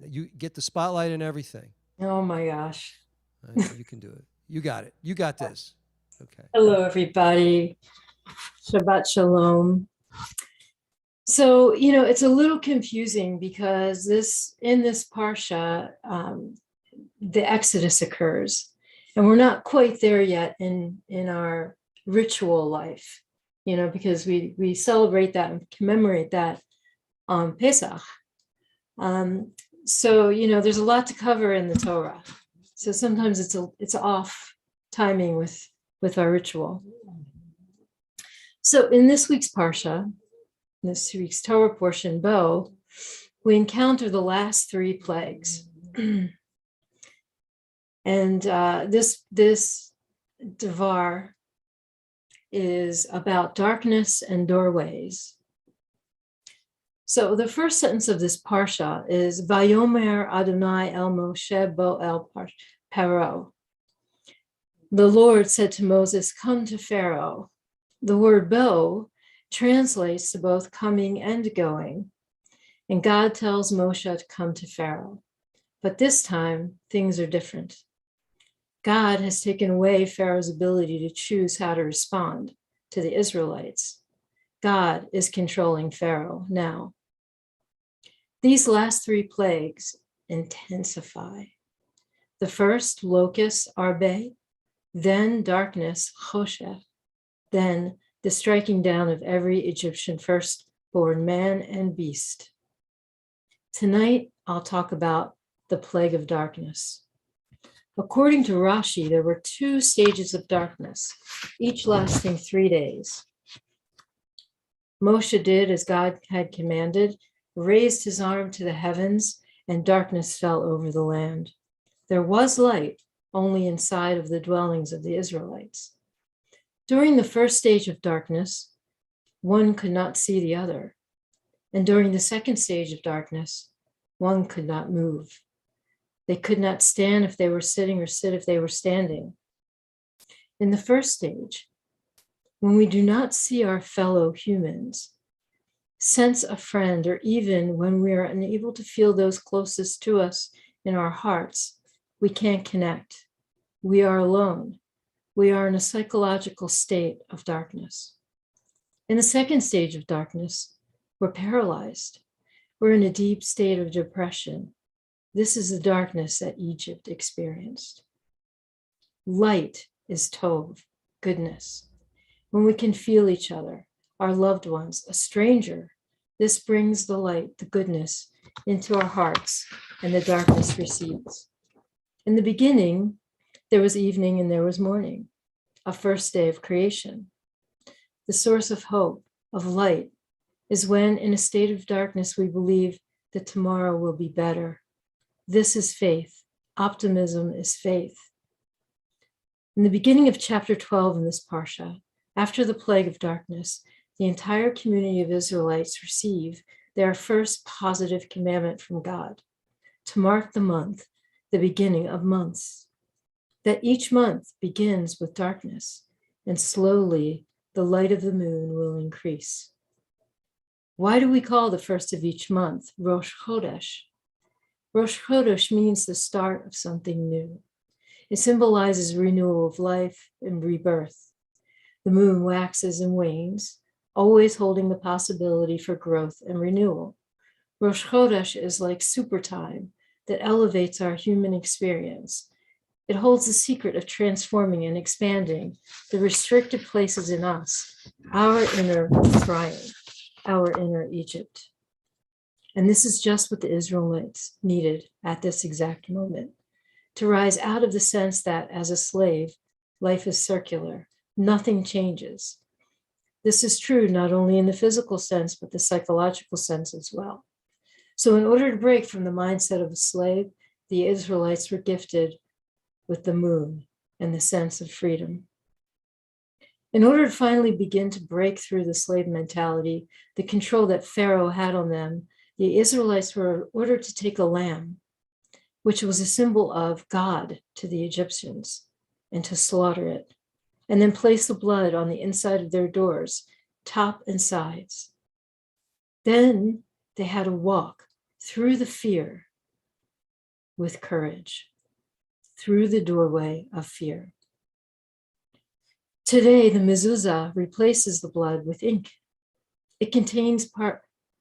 You get the spotlight and everything. Oh my gosh. You can do it. You got it. You got this. Okay. Hello, everybody. Shabbat Shalom. So, it's a little confusing because in this Parsha, the Exodus occurs, and we're not quite there yet in our ritual life, because we celebrate that and commemorate that on Pesach. So, there's a lot to cover in the Torah. So sometimes it's off timing with our ritual. So in this week's Parsha, this week's Torah portion, Bo, we encounter the last 3 plagues. And this Devar is about darkness and doorways. So the first sentence of this Parsha is Vayomer Adonai el Moshe bo el Paro. The Lord said to Moses, come to Pharaoh. The word bo translates to both coming and going. And God tells Moshe to come to Pharaoh. But this time, things are different. God has taken away Pharaoh's ability to choose how to respond to the Israelites. God is controlling Pharaoh now. These last 3 plagues intensify. The first, locusts, arbe, then darkness, choshech, then the striking down of every Egyptian firstborn man and beast. Tonight, I'll talk about the plague of darkness. According to Rashi, there were 2 stages of darkness, each lasting 3 days. Moshe did as God had commanded, raised his arm to the heavens, and darkness fell over the land. There was light only inside of the dwellings of the Israelites. During the first stage of darkness, one could not see the other. And during the second stage of darkness, one could not move. They could not stand if they were sitting or sit if they were standing. In the first stage, when we do not see our fellow humans, sense a friend, or even when we are unable to feel those closest to us in our hearts, we can't connect. We are alone. We are in a psychological state of darkness. In the second stage of darkness, we're paralyzed. We're in a deep state of depression. This is the darkness that Egypt experienced. Light is tov, goodness. When we can feel each other, our loved ones, a stranger, this brings the light, the goodness, into our hearts, and the darkness recedes. In the beginning, there was evening and there was morning, a first day of creation. The source of hope, of light, is when in a state of darkness we believe that tomorrow will be better. This is faith. Optimism is faith. In the beginning of chapter 12 in this Parsha, after the plague of darkness, the entire community of Israelites receive their first positive commandment from God to mark the month, the beginning of months. That each month begins with darkness, and slowly the light of the moon will increase. Why do we call the first of each month Rosh Chodesh? Rosh Chodesh means the start of something new. It symbolizes renewal of life and rebirth. The moon waxes and wanes, always holding the possibility for growth and renewal. Rosh Chodesh is like super time that elevates our human experience. It holds the secret of transforming and expanding the restricted places in us, our inner Mitzrayim, our inner Egypt. And this is just what the Israelites needed at this exact moment, to rise out of the sense that as a slave, life is circular, nothing changes. This is true not only in the physical sense, but the psychological sense as well. So in order to break from the mindset of a slave, the Israelites were gifted with the moon and the sense of freedom. In order to finally begin to break through the slave mentality, the control that Pharaoh had on them, the Israelites were ordered to take a lamb, which was a symbol of God to the Egyptians, and to slaughter it, and then place the blood on the inside of their doors, top and sides. Then they had to walk through the fear with courage, through the doorway of fear. Today, the mezuzah replaces the blood with ink. It contains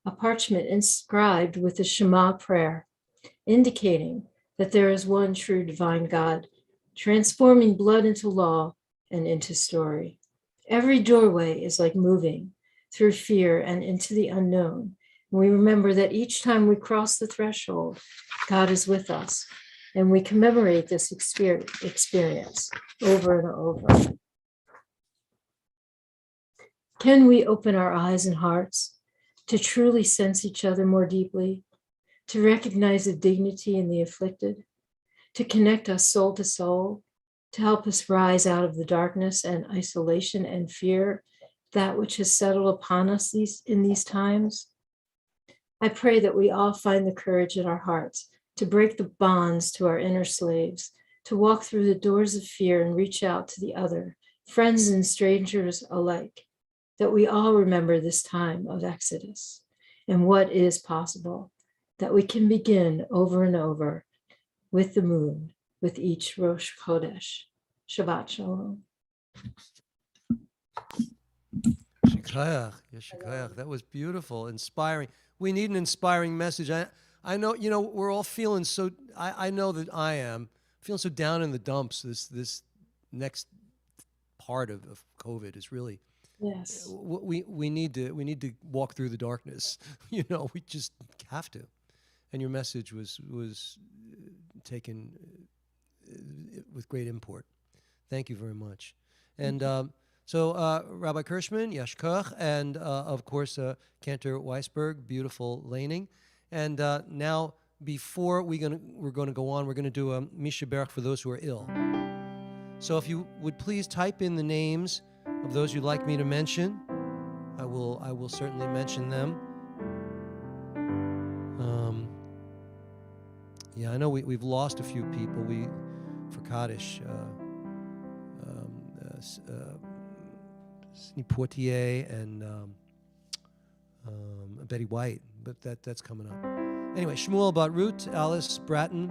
a parchment inscribed with the Shema prayer, indicating that there is one true divine God, transforming blood into law and into story. Every doorway is like moving through fear and into the unknown. And we remember that each time we cross the threshold, God is with us. And we commemorate this experience over and over. Can we open our eyes and hearts to truly sense each other more deeply, to recognize the dignity in the afflicted, to connect us soul to soul, to help us rise out of the darkness and isolation and fear, that which has settled upon us in these times? I pray that we all find the courage in our hearts to break the bonds to our inner slaves, to walk through the doors of fear and reach out to the other, friends and strangers alike, that we all remember this time of Exodus and what is possible, that we can begin over and over with the moon, with each Rosh Chodesh. Shabbat Shalom. Yeshikayach, that was beautiful, inspiring. We need an inspiring message. I know, we're all feeling so, I know that I am feeling so down in the dumps. This next part of COVID is really, yes. We need to walk through the darkness. We just have to. And your message was taken with great import. Thank you very much. And so Rabbi Kirschmann, Yashkoch, and of course Cantor Weisberg, beautiful laning. And now, before we're going to go on, we're going to do a Misha Berach for those who are ill. So if you would please type in the names of those you'd like me to mention, I will certainly mention them. I know we've lost a few people. For Kaddish, Sidney Poitier and Betty White, but that's coming up. Anyway, Shmuel Batrut, Alice Bratton,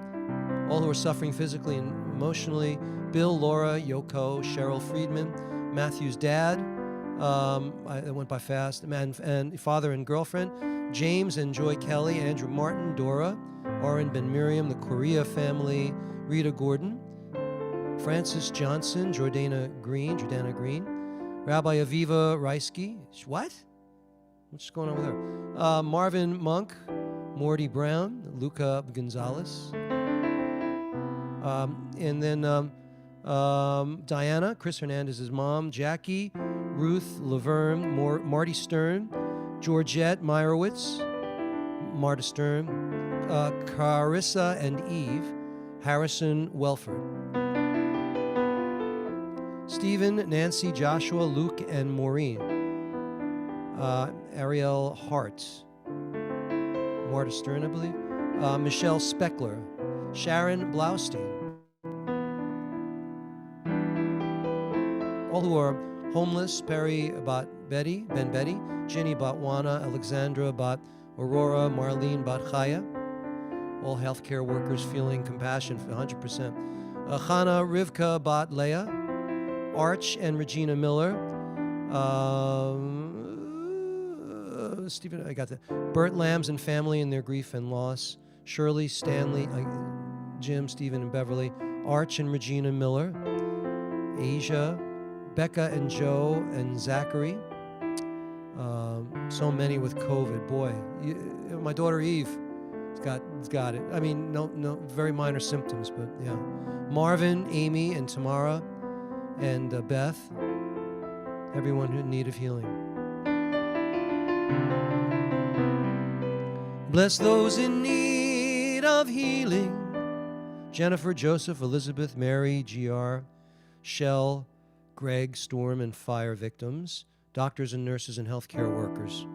all who are suffering physically and emotionally, Bill, Laura, Yoko, Cheryl Friedman, Matthew's dad, that went by fast, and father and girlfriend, James and Joy Kelly, Andrew Martin, Dora, Oren Ben Miriam, the Correa family, Rita Gordon, Francis Johnson, Jordana Green, Rabbi Aviva Reisky. What? What's going on with her? Marvin Monk, Morty Brown, Luca Gonzalez. And then Diana, Chris Hernandez's mom, Jackie, Ruth Laverne, Marty Stern, Georgette Meyerowitz, Marta Stern, Carissa and Eve, Harrison Welford. Stephen, Nancy, Joshua, Luke, and Maureen. Ariel Hart. Marta Stern, I believe. Michelle Speckler. Sharon Blaustein. All who are homeless, Perry Bat Betty, Ben Betty, Jenny Batwana, Alexandra Bat Aurora, Marlene Bat Chaya. All healthcare workers feeling compassion for 100%. Chana Rivka Bat Leah. Arch and Regina Miller, Stephen, I got that. Bert Lambs and family in their grief and loss. Shirley, Stanley, Jim, Stephen, and Beverly. Arch and Regina Miller. Asia, Becca and Joe and Zachary. So many with COVID. Boy, my daughter Eve has got it. I mean, no, very minor symptoms, but yeah. Marvin, Amy, and Tamara, and Beth. Everyone in need of healing. Bless those in need of healing. Jennifer, Joseph, Elizabeth, Mary, GR, Shell, Greg, storm and fire victims, doctors and nurses and healthcare workers.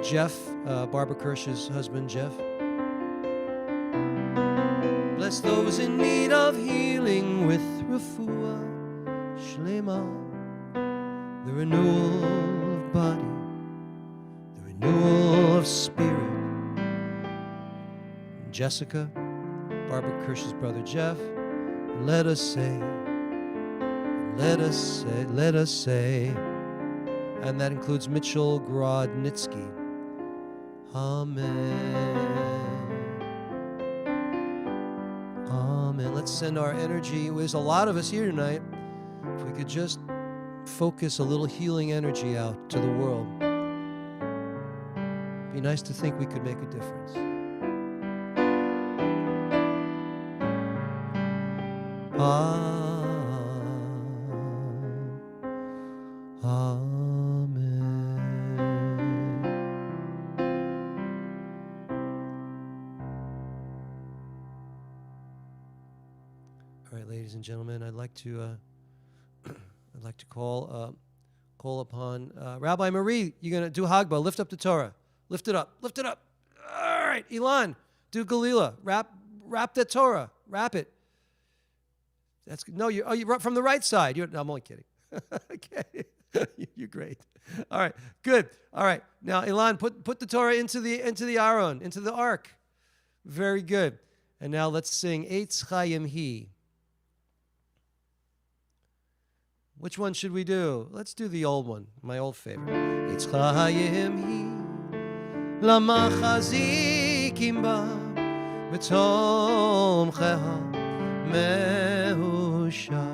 Jeff, Barbara Kirsch's husband, Jeff. Bless those in need of healing with refuah, Shema, the renewal of body, the renewal of spirit. Jessica, Barbara Kirsch's brother, Jeff. And let us say, and that includes Mitchell Grodnitsky. Amen. Amen. Let's send our energy. There's a lot of us here tonight. If we could just focus a little healing energy out to the world. It'd be nice to think we could make a difference. All right, ladies and gentlemen, I'd like to call upon Rabbi Marie. You're gonna do Hagbah. Lift up the Torah. Lift it up. Lift it up. All right, Ilan, do Galila. Wrap the Torah. Wrap it. That's no. You're from the right side. No, I'm only kidding. Okay, you're great. All right, good. All right, now Ilan, put the Torah into the Aron, into the ark. Very good. And now let's sing Eitz Chayim Hi. Which one should we do? Let's do the old one, my old favorite. Eitz Chayim Hi, Lama Chazikim Ba, B'Tom Cheha Mehusha,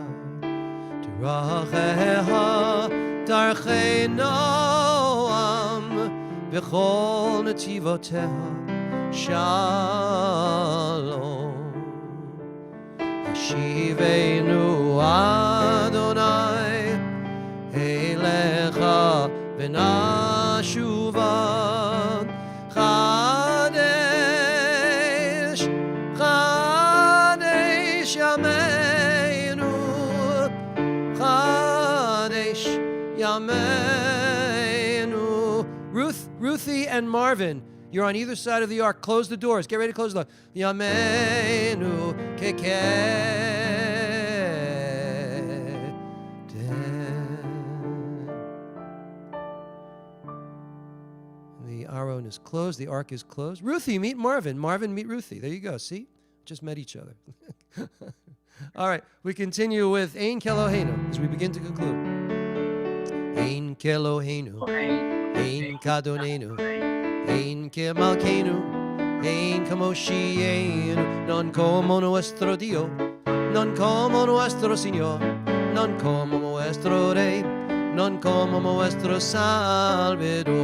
Tiracheha Darchei Noam, V'chol Netivoteha Shalom. Hashivenu Adonai Elecha V'nashuva Chadesh Yameinu Chadesh Yameinu. Ruthie and Marvin, you're on either side of the ark. Close the doors. Get ready to close the door. Yameinu Kekeh. The Aron is closed. The ark is closed. Ruthie, meet Marvin. Marvin, meet Ruthie. There you go. See? Just met each other. All right. We continue with Ein Keloheinu as we begin to conclude. Ein Keloheinu. Ein Kadonenu. Ein Kemalkeinu. Ein Kamoshienu. Non como nuestro Dio. Non como nuestro Señor. Non como nuestro Rey. Non como nuestro Salvador.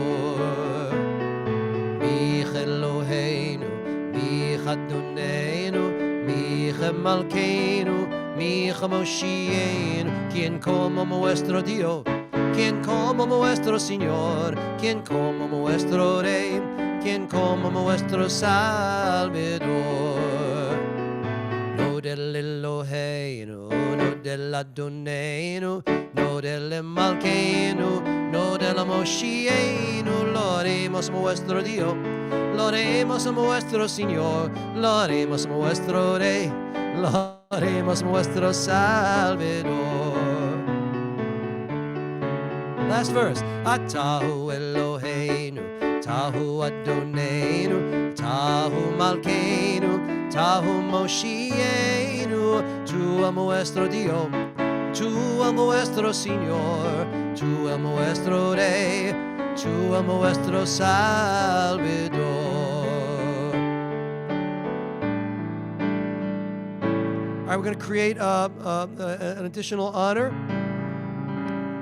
Eloheinu, Micha Adonenu, Micha Malkeinu, Micha Moshienu, quien como nuestro Dios, quien como nuestro Señor, quien como nuestro Rey, quien como nuestro Salvador. No del Eloheinu, no del Adonenu, no del Malkeinu, no del Moshienu, lo haremos nuestro Dios. Lo haremos nuestro Señor, lo haremos nuestro Rey, lo haremos nuestro Salvador. Last verse. Atahu Eloheinu, Tahu Adonenu, Tahu Malkeinu, Tahu Moshienu. Tu amo nuestro Dios, tú el nuestro Señor, tú el nuestro Rey, tú el nuestro Salvador. All right, we're going to create an additional honor.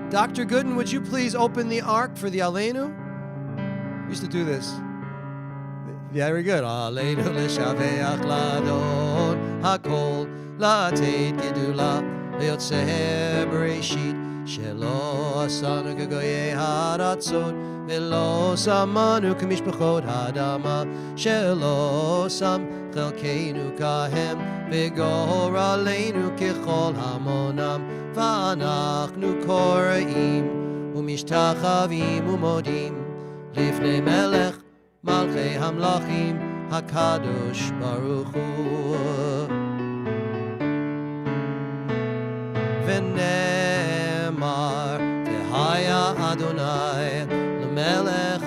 Dr. Gooden, would you please open the ark for the Aleinu? We used to do this. Very good. Aleinu l'shaveach ladon hakol la'ateit gedula leyotzeh bereshit shelo asanu k'goyei haratzot velo samanu k'mishpachot hadama shelo sam chelkeinu kahem v'gor aleinu k'chol hamonam v'anachnu koreim u'mishtachavim u'modim lifnei melech Malchei Hamlachim Hakadosh Baruch Hu V'nemar V'haya Adonai L'melech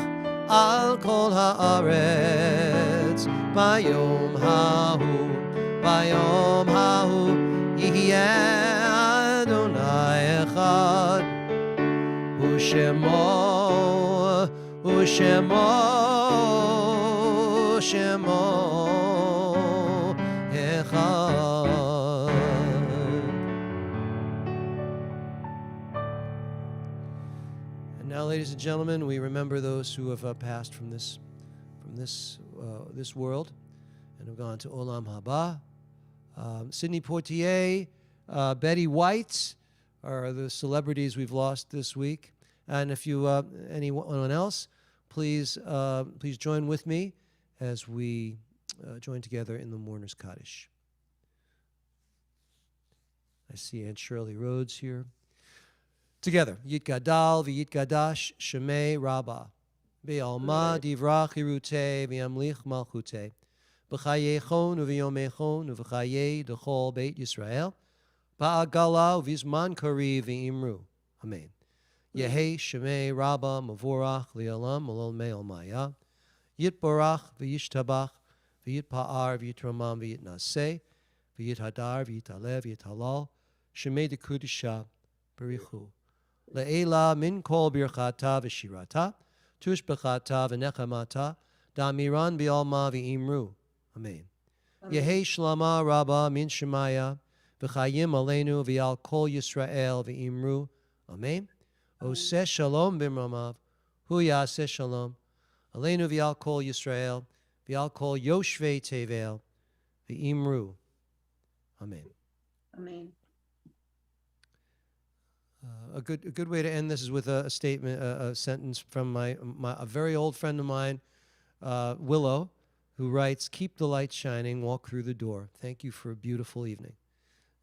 Al Kol Haaretz Bayom Hahu Yihyeh Adonai Echad U'Shemo Shemo Echad. And now, ladies and gentlemen, we remember those who have passed from this world and have gone to Olam Haba. Sidney Poitier, Betty White are the celebrities we've lost this week. And if you anyone else, please join with me as we join together in the Mourner's Kaddish. I see Aunt Shirley Rhodes here. Together, Yit Gadal v'Yit Gadash Shemei Rabbah Be'alma Divrach Hirutei V'Yamlich Malchutei B'Chayechon uV'Yomechon uV'Chayei D'Chol Beit Yisrael Ba'agala uV'Zman Kari V'Imru. Amen. Yehei Shemei Rabbah Mavorach Li'alam Malol Me'al Maya Yitbarach v'Yishtabach v'Yitpa'ar v'Yitramam v'Yitnaseh v'Yithadar v'Yitalev v'Yithalal Shemei Dekudisha Berichu Le'ela min kol birchata v'shirata tushbechata v'nechamata da'amiran b'alma v'imru. Amen. Yehei Shlama Rabbah min Shemaya v'chayim aleinu v'al kol Yisrael v'imru. Amen. Oseh Shalom b'mramav hu yaseh Shalom Aleinu v'al kol Yisrael v'al kol Yoshvei Tevel v'imru. Amen. Amen. A good way to end this is with a statement, a sentence from a very old friend of mine, Willow, who writes, "Keep the light shining, walk through the door. Thank you for a beautiful evening."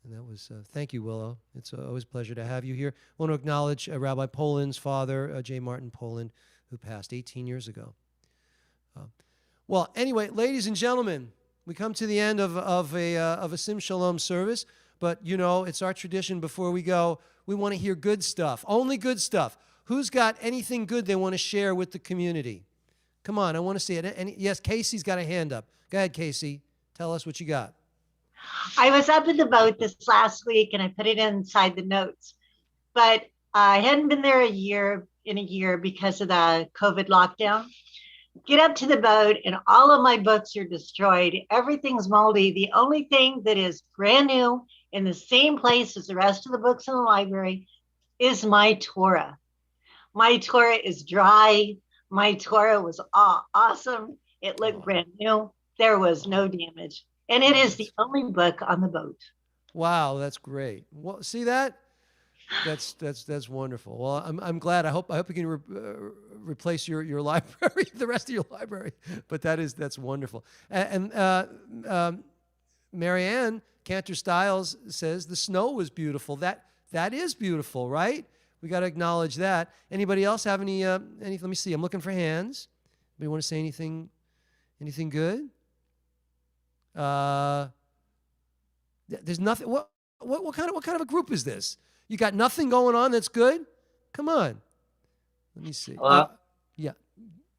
And that was, thank you, Willow. It's always a pleasure to have you here. I want to acknowledge Rabbi Poland's father, J. Martin Poland, who passed 18 years ago. Well, anyway, ladies and gentlemen, we come to the end of a Sim Shalom service, but you know, it's our tradition before we go, we want to hear good stuff, only good stuff. Who's got anything good they want to share with the community? Come on, I want to see it. Yes, Casey's got a hand up. Go ahead, Casey. Tell us what you got. I was up in the boat this last week and I put it inside the notes, but I hadn't been there in a year because of the COVID lockdown. Get up to the boat and all of my books are destroyed. Everything's moldy. The only thing that is brand new in the same place as the rest of the books in the library is my Torah. My Torah is dry. My Torah was awesome. It looked brand new. There was no damage. And it is the only book on the boat. Wow, that's great. Well, see that? That's wonderful. Well, I'm glad. I hope you can replace your library, the rest of your library. But that's wonderful. And Marianne Cantor Stiles says the snow was beautiful. That is beautiful, right? We got to acknowledge that. Anybody else have any? Let me see. I'm looking for hands. Anybody want to say anything? Anything good? There's nothing. What kind of a group is this? You got nothing going on that's good? Come on. Let me see. Hello? Yeah.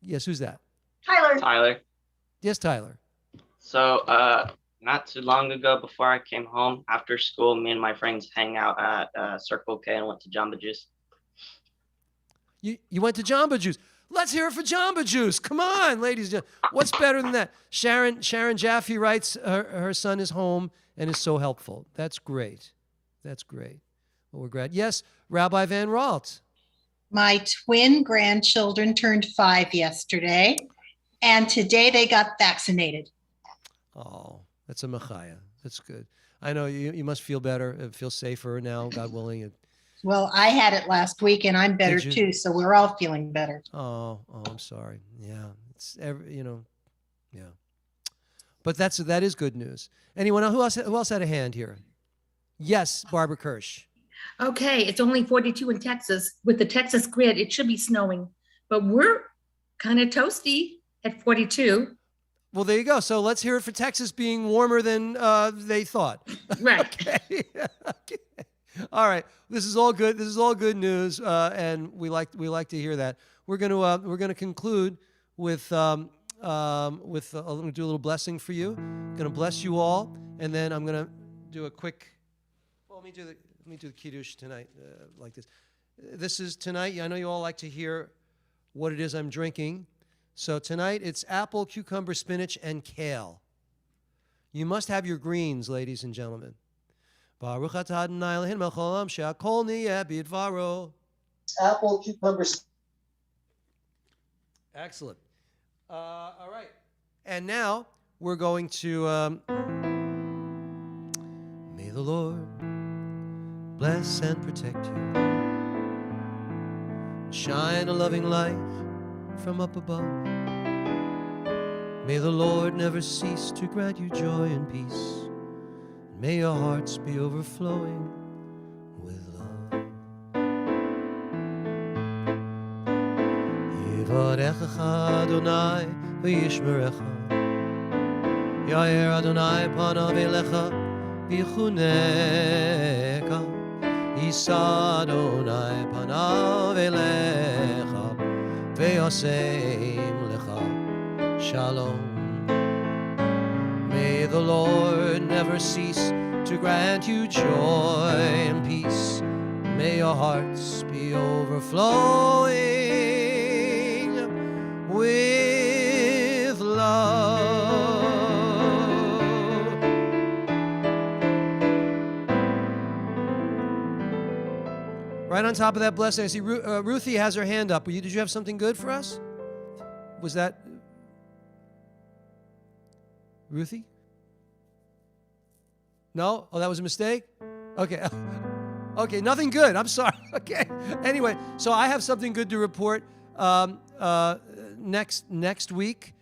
Yes, who's that? Tyler. Tyler. Yes, Tyler. So Not too long ago, before I came home after school, me and my friends hang out at Circle K and went to Jamba Juice. You went to Jamba Juice. Let's hear it for Jamba Juice. Come on, ladies and gentlemen. What's better than that? Sharon Jaffe writes her son is home and is so helpful. That's great. That's great. Well, we're glad. Yes, Rabbi Van Ralt. My twin grandchildren turned 5 yesterday, and today they got vaccinated. Oh, that's a machaya. That's good. I know you must feel better, feel safer now, God willing. Well, I had it last week, and I'm better too, so we're all feeling better. Oh, I'm sorry. Yeah, it's yeah. But that is good news. Anyone else? Who else had a hand here? Yes, Barbara Kirsch. Okay, it's only 42 in Texas. With the Texas grid, it should be snowing, but we're kind of toasty at 42. Well, there you go. So let's hear it for Texas being warmer than they thought. Right. Okay. Okay. All right. This is all good. This is all good news, and we like to hear that. We're gonna conclude with I'm gonna do a little blessing for you. I'm gonna bless you all, and then I'm gonna do a quick. Well, let me do the kiddush tonight like this. This is tonight. I know you all like to hear what it is I'm drinking. So tonight it's apple, cucumber, spinach, and kale. You must have your greens, ladies and gentlemen. Baruch atah Adonai Eloheinu melech haolam she'akol niyeh b'dvaro. Apple, cucumber. Excellent. All right. And now we're going to may the Lord bless and protect you. Shine a loving light from up above. May the Lord never cease to grant you joy and peace. May your hearts be overflowing with love. Yivarechecha Adonai v'yishmerecha. Yair Adonai panav elecha v'yichuneka. Yisa Adonai panav elecha v'yosem lecha shalom. May the Lord never cease to grant you joy and peace. May your hearts be overflowing with love. Right on top of that blessing, I see Ruthie has her hand up. Did you have something good for us? Was that Ruthie? No? Oh, that was a mistake? Okay. Okay, nothing good. I'm sorry. Okay. Anyway, so I have something good to report. Next week,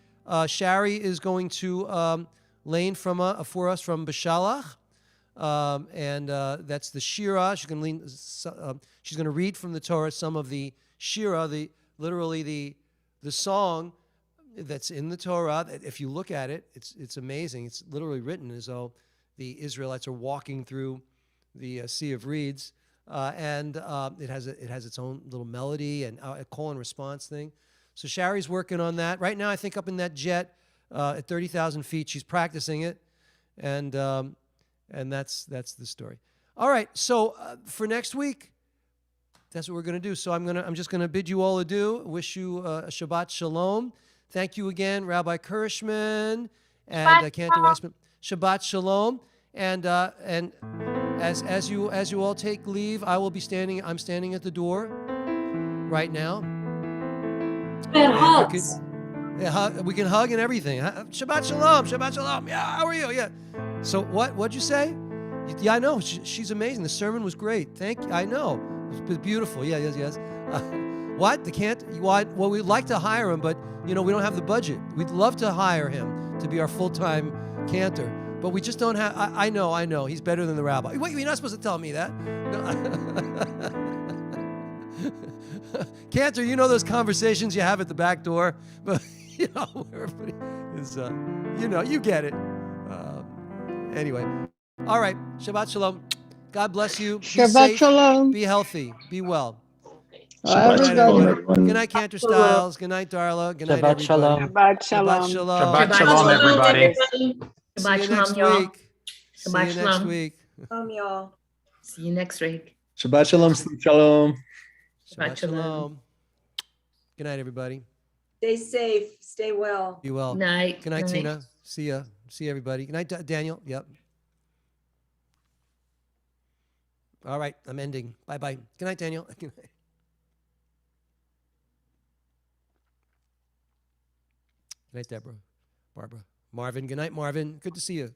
Shari is going to lane for us from Beshalach. And that's the Shira. She's going to read from the Torah some of the Shira, literally the song that's in the Torah. If you look at it, it's amazing. It's literally written as though the Israelites are walking through the Sea of Reeds, and it has its own little melody and a call and response thing. So Shari's working on that right now. I think up in that jet at 30,000 feet, she's practicing it, and that's the story. All right. So for next week, that's what we're going to do. So I'm just going to bid you all adieu. Wish you a Shabbat Shalom. Thank you again, Rabbi Kirschmann and Cantor Weissman. Shabbat Shalom. And as you all take leave, I'm standing at the door right now. And hugs. We can hug and everything. Shabbat Shalom. Shabbat Shalom. Yeah, how are you? Yeah. So what'd you say? Yeah, I know. She's amazing. The sermon was great. Thank you. I know. It was beautiful. Yeah, yes. What? Well, we'd like to hire him, but we don't have the budget. We'd love to hire him to be our full-time cantor, but we just don't have. I know. He's better than the rabbi. Wait, you're not supposed to tell me that. No. Cantor, those conversations you have at the back door, but everybody is. You get it. Anyway, all right. Shabbat Shalom. God bless you. Be Shabbat safe, Shalom. Be healthy. Be well. Shabbat Shalom, everyone. Good night, Cantor Styles. Good night, Darla. Good night, Shabbat everybody. Shalom. Shabbat Shalom. Shabbat Shalom. Shabbat Shalom, everybody. See Shabbat you shalom, next y'all. week. See Shabbat you next shalom. week. y'all. See you next week. Shabbat shalom, shalom. Shabbat shalom. Good night, everybody. Stay safe. Stay well. Be well. Night. Good night, Night. Tina. See ya. See everybody. Good night, Daniel. Yep. All right, I'm ending. Bye-bye. Good night, Daniel. Good night. Good night, Deborah. Barbara. Marvin. Good night, Marvin. Good to see you.